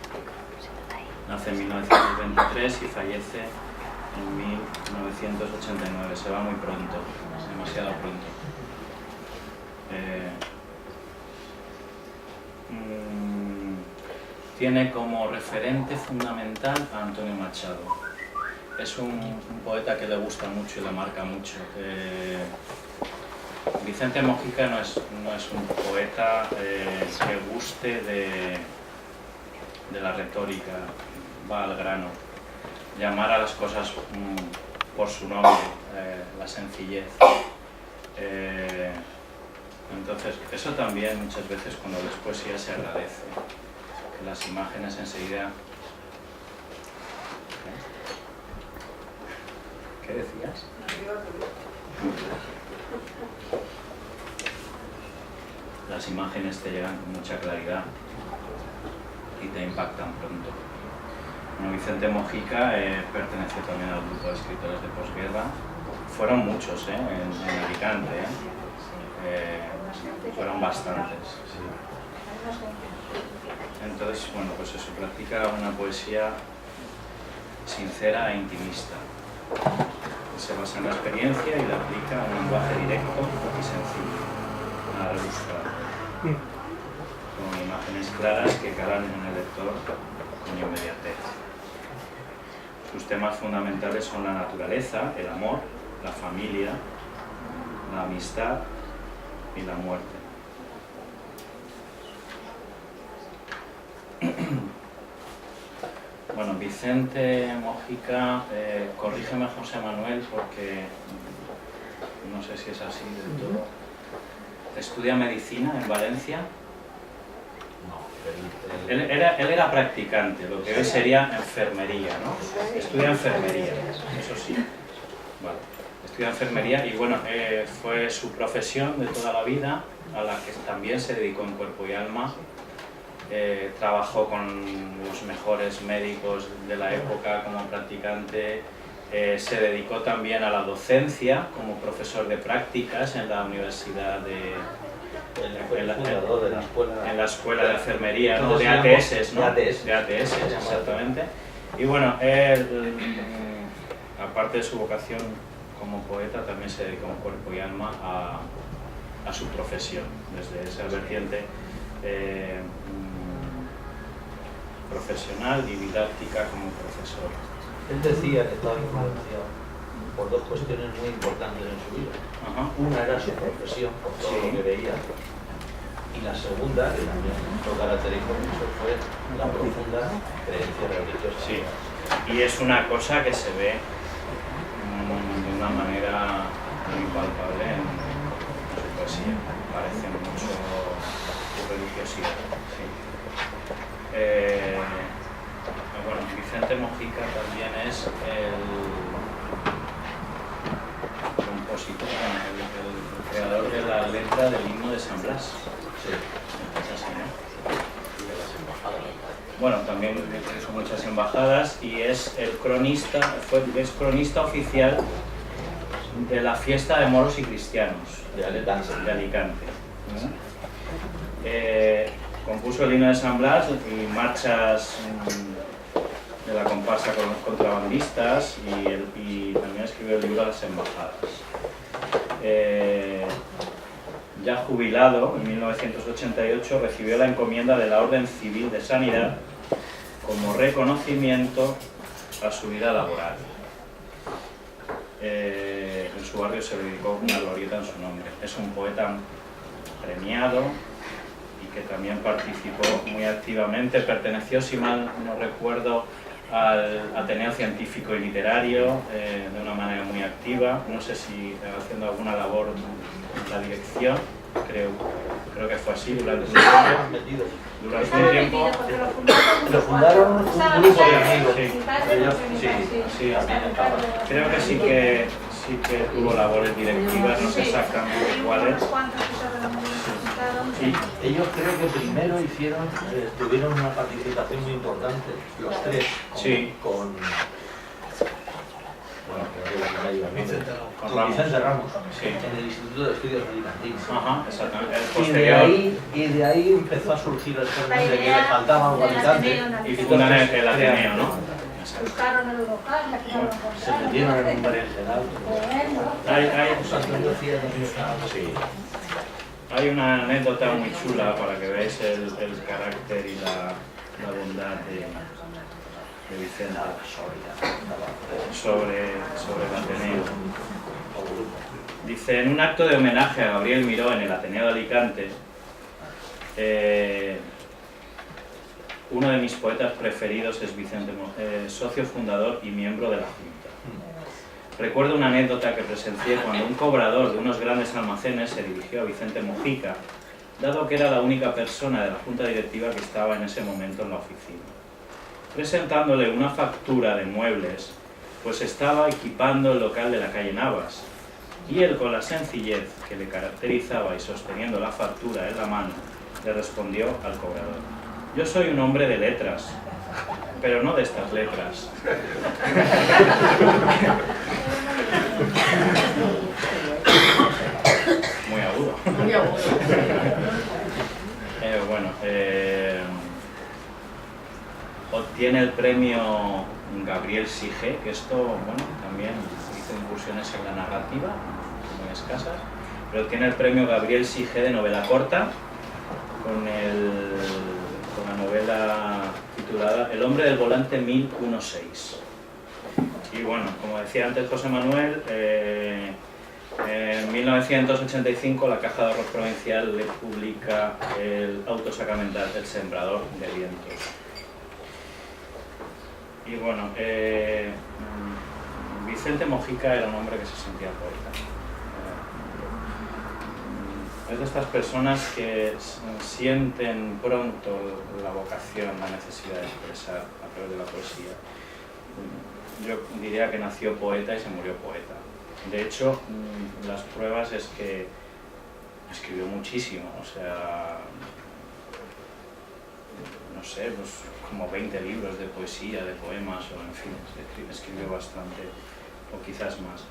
Nace en 1923 y fallece en 1989. Se va muy pronto, demasiado pronto. Tiene como referente fundamental a Antonio Machado. Es un poeta que le gusta mucho y le marca mucho. Vicente Mojica no es un poeta que guste de la retórica, va al grano, llamar a las cosas por su nombre, la sencillez. Entonces, eso también muchas veces cuando lees poesía se agradece, que las imágenes enseguida... ¿Qué decías? Las imágenes te llegan con mucha claridad y te impactan pronto. Bueno, Vicente Mojica perteneció también al grupo de escritores de posguerra. Fueron muchos en Alicante, fueron bastantes. Entonces, bueno, pues eso, practica una poesía sincera e intimista. Se basa en la experiencia y la aplica a un lenguaje directo y sencillo, nada rebuscado, con imágenes claras que calan en el lector con inmediatez. Sus temas fundamentales son la naturaleza, el amor, la familia, la amistad y la muerte. Bueno, Vicente Mojica, corrígeme José Manuel porque no sé si es así del todo. ¿Estudia medicina en Valencia? No, Él era practicante, lo que hoy sería enfermería, ¿no? Estudia enfermería, eso sí. Vale. Estudia enfermería y bueno, fue su profesión de toda la vida, a la que también se dedicó en cuerpo y alma. Trabajó con los mejores médicos de la época como practicante, se dedicó también a la docencia como profesor de prácticas en la Universidad en la escuela de enfermería, ¿no? De ATS, ¿no? De ATS, exactamente. Y bueno, él, aparte de su vocación como poeta, también se dedicó en cuerpo y alma a su profesión, desde esa vertiente profesional y didáctica como profesor. Él decía que estaba influenciado por dos cuestiones muy importantes en su vida. Una era su profesión, por todo lo que veía, y la segunda, que también lo caracterizó mucho, fue la profunda creencia religiosa. Sí, y es una cosa que se ve de una manera muy palpable en su poesía. Parece mucho religiosidad. Sí. Bueno, Vicente Mojica también es el compositor, el creador de la letra del himno de San Blas. Sí. Es así, ¿no? Y de las embajadas. Bueno, también hizo muchas embajadas y es el cronista, es cronista oficial de la fiesta de moros y cristianos de Alicante. Compuso el himno de San Blas y marchas de la comparsa con los contrabandistas y también escribió el libro Las embajadas. Ya jubilado, en 1988 recibió la encomienda de la Orden Civil de Sanidad como reconocimiento a su vida laboral. En su barrio se dedicó una glorieta en su nombre. Es un poeta premiado y que también participó muy activamente. Perteneció, si mal no recuerdo, al Ateneo Científico y Literario de una manera muy activa. No sé si haciendo alguna labor en la dirección, creo que fue así durante un tiempo. Durante un tiempo lo fundaron un grupo de amigos. Sí. Creo que sí que tuvo labores directivas, no sé exactamente cuáles. Sí, ellos creo que primero tuvieron una participación muy importante, los tres, con Vicente Ramos, en el Instituto de Estudios Alicantinos. Ajá, exactamente. Y de ahí empezó a surgir el germen de que le faltaba algo a Alicante. Y fundan el Ateneo, ¿no? Buscaron el local, se metieron en un berenjenal. Hay una anécdota muy chula para que veáis el carácter y la bondad de Vicente sobre el Ateneo. Dice, en un acto de homenaje a Gabriel Miró en el Ateneo de Alicante, uno de mis poetas preferidos es Vicente Mojica, socio fundador y miembro de la Junta. Recuerdo una anécdota que presencié cuando un cobrador de unos grandes almacenes se dirigió a Vicente Mojica, dado que era la única persona de la Junta Directiva que estaba en ese momento en la oficina, presentándole una factura de muebles, pues estaba equipando el local de la calle Navas, y él, con la sencillez que le caracterizaba y sosteniendo la factura en la mano, le respondió al cobrador: yo soy un hombre de letras, pero no de estas letras. Muy agudo. Muy agudo. Obtiene el premio Gabriel Sige, que esto, bueno, también hizo incursiones en la narrativa, muy escasas, pero obtiene el premio Gabriel Sige de novela corta, con la novela titulada El hombre del volante 1016. Y bueno, como decía antes José Manuel, en 1985 la Caja de Ahorros Provincial le publica el autosacramental El sembrador de vientos. Y bueno, Vicente Mojica era un hombre que se sentía poeta. Es de estas personas que sienten pronto la vocación, la necesidad de expresar a través de la poesía. Yo diría que nació poeta y se murió poeta. De hecho, las pruebas es que escribió muchísimo, o sea, no sé, pues como 20 libros de poesía, de poemas, o en fin, escribió bastante, o quizás más.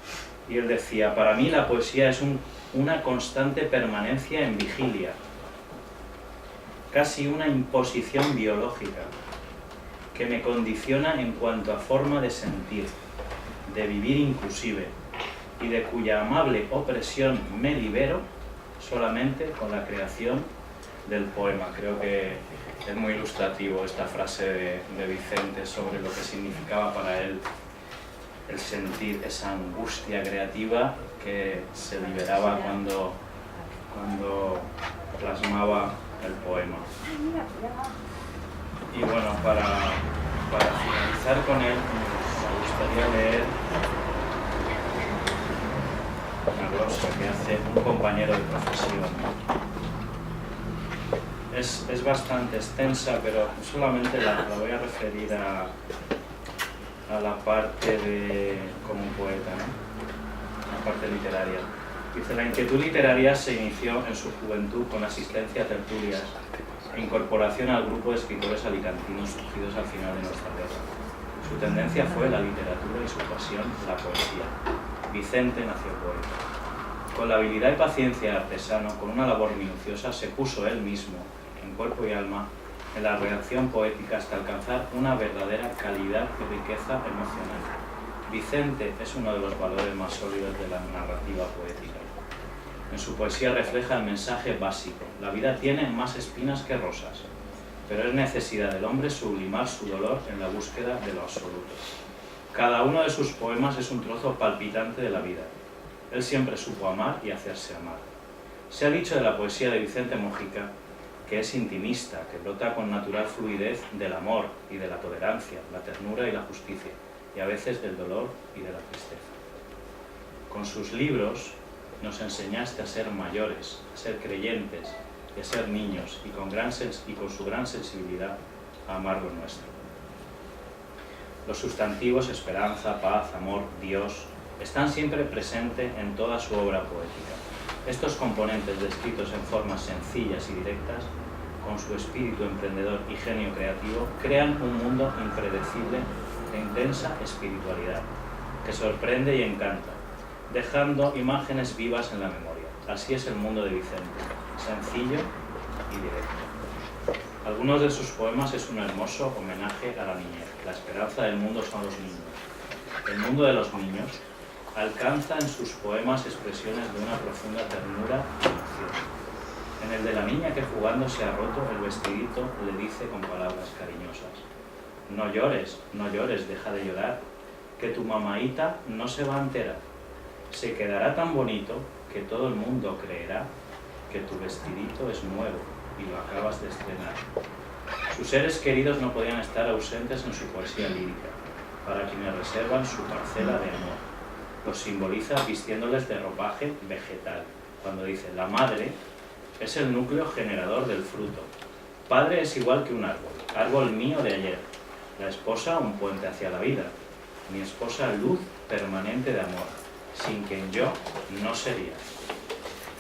Y él decía: para mí la poesía es una constante permanencia en vigilia, casi una imposición biológica, que me condiciona en cuanto a forma de sentir, de vivir inclusive, y de cuya amable opresión me libero solamente con la creación del poema. Creo que es muy ilustrativo esta frase de Vicente sobre lo que significaba para él el sentir esa angustia creativa que se liberaba cuando plasmaba el poema. Y bueno, para finalizar con él, me gustaría leer una glosa que hace un compañero de profesión. Es bastante extensa, pero solamente la voy a referir a la parte de como poeta, ¿no? La parte literaria. Dice: la inquietud literaria se inició en su juventud con asistencia a tertulias e incorporación al grupo de escritores alicantinos surgidos al final de nuestra guerra. Su tendencia fue la literatura y su pasión, la poesía. Vicente nació poeta. Con la habilidad y paciencia de artesano, con una labor minuciosa, se puso él mismo, en cuerpo y alma, en la redacción poética hasta alcanzar una verdadera calidad y riqueza emocional. Vicente es uno de los valores más sólidos de la narrativa poética. En su poesía refleja el mensaje básico: la vida tiene más espinas que rosas, pero es necesidad del hombre sublimar su dolor en la búsqueda de lo absoluto. Cada uno de sus poemas es un trozo palpitante de la vida. Él siempre supo amar y hacerse amar. Se ha dicho de la poesía de Vicente Mojica que es intimista, que brota con natural fluidez del amor y de la tolerancia, la ternura y la justicia, y a veces del dolor y de la tristeza. Con sus libros nos enseñaste a ser mayores, a ser creyentes y a ser niños, y con su gran sensibilidad a amar lo nuestro. Los sustantivos esperanza, paz, amor, Dios están siempre presentes en toda su obra poética. Estos componentes descritos en formas sencillas y directas, con su espíritu emprendedor y genio creativo, crean un mundo impredecible de intensa espiritualidad, que sorprende y encanta, dejando imágenes vivas en la memoria. Así es el mundo de Vicente, sencillo y directo. Algunos de sus poemas es un hermoso homenaje a la niñez. La esperanza del mundo son los niños. El mundo de los niños alcanza en sus poemas expresiones de una profunda ternura y emoción. En el de la niña que jugando se ha roto el vestidito, le dice con palabras cariñosas: no llores, deja de llorar, que tu mamaíta no se va a enterar. Se quedará tan bonito que todo el mundo creerá que tu vestidito es nuevo y lo acabas de estrenar. Sus seres queridos no podían estar ausentes en su poesía lírica, para quienes reservan su parcela de amor. Los simboliza vistiéndoles de ropaje vegetal, cuando dice: la madre es el núcleo generador del fruto. Padre es igual que un árbol mío de ayer. La esposa, un puente hacia la vida. Mi esposa, luz permanente de amor, sin quien yo no sería.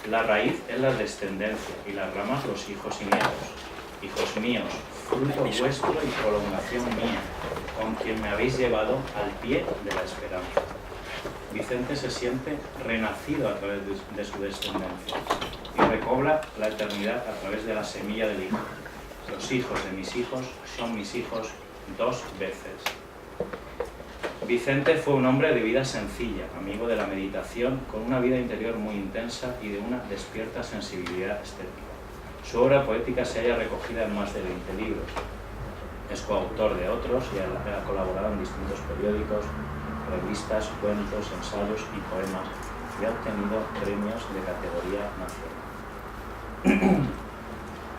La raíz es la descendencia y las ramas los hijos y nietos. Hijos míos, fruto vuestro y prolongación mía, con quien me habéis llevado al pie de la esperanza. Vicente se siente renacido a través de su descendencia y recobra la eternidad a través de la semilla del hijo. Los hijos de mis hijos son mis hijos 2 veces. Vicente fue un hombre de vida sencilla, amigo de la meditación, con una vida interior muy intensa y de una despierta sensibilidad estética. Su obra poética se halla recogida en más de 20 libros. Es coautor de otros y ha colaborado en distintos periódicos, revistas, cuentos, ensayos y poemas, y ha obtenido premios de categoría nacional.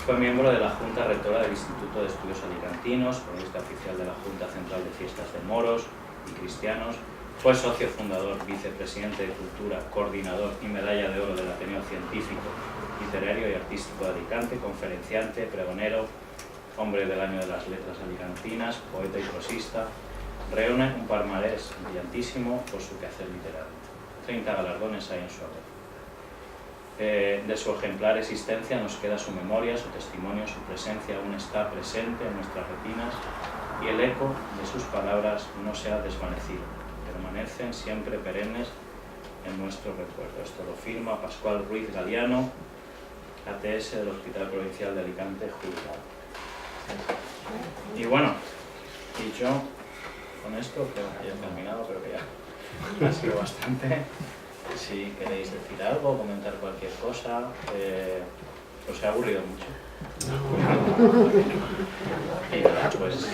Fue miembro de la Junta Rectora del Instituto de Estudios Alicantinos, cronista oficial de la Junta Central de Fiestas de Moros y Cristianos, fue socio fundador, vicepresidente de Cultura, coordinador y medalla de oro del Ateneo Científico, Literario y Artístico de Alicante, conferenciante, pregonero, hombre del año de las letras alicantinas, poeta y prosista. Reúne un palmarés brillantísimo por su quehacer literario. 30 galardones hay en su haber. De su ejemplar existencia nos queda su memoria, su testimonio, su presencia aún está presente en nuestras retinas y el eco de sus palabras no se ha desvanecido, permanecen siempre perennes en nuestro recuerdo. Esto lo firma Pascual Ruiz Galiano, ATS del Hospital Provincial de Alicante, jubilado. Y bueno, dicho con esto, creo que ya he terminado, pero que ya ha sido bastante. Si queréis decir algo, comentar cualquier cosa, os he aburrido mucho. Y nada, pues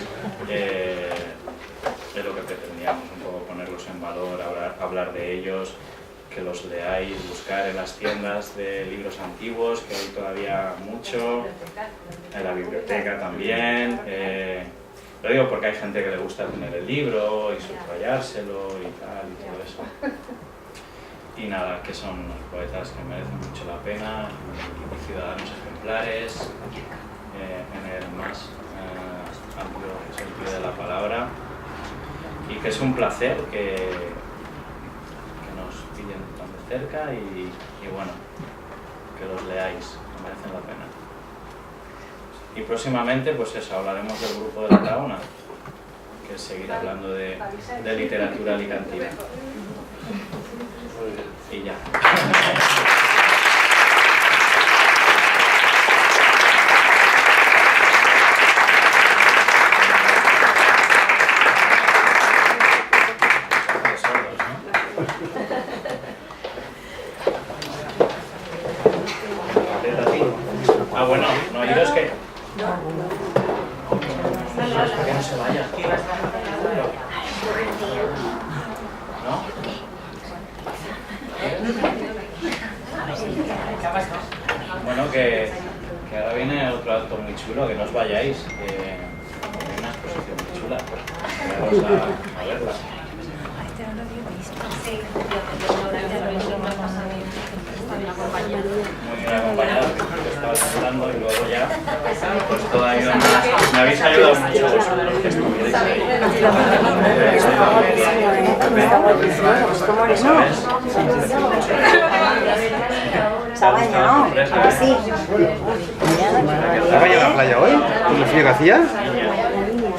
es lo que pretendíamos, un poco ponerlos en valor, hablar de ellos, que los leáis, buscar en las tiendas de libros antiguos, que hay todavía mucho, en la biblioteca también. Lo digo porque hay gente que le gusta tener el libro y subrayárselo y tal y todo eso. Y nada, que son poetas que merecen mucho la pena, ciudadanos ejemplares, en el más amplio sentido de la palabra, y que es un placer que nos pillen tan de cerca y bueno, que los leáis, que merecen la pena. Y próximamente, pues eso, hablaremos del grupo de la Taona, que es seguir hablando de literatura alicantina. Y ya. Ah, bueno, no, yo es que... ¿Por qué no se vaya? ¿No? Bueno, que ahora viene otro acto muy chulo, que no os vayáis, que hay una exposición muy chula. Vamos a verla. Muy bien acompañado, que estaba hablando y luego ya, pues todo ha ido más. Me habéis ayudado mucho vosotros que estuvierais ahí. Se ha bañado, ahora sí. ¿Se ha bañado en la playa hoy? ¿Con el frío que hacía?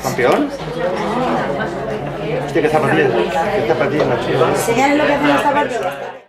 ¿Campeón? Hostia, qué zapatillas, no chido. Enseñale lo que hacen las zapatillas.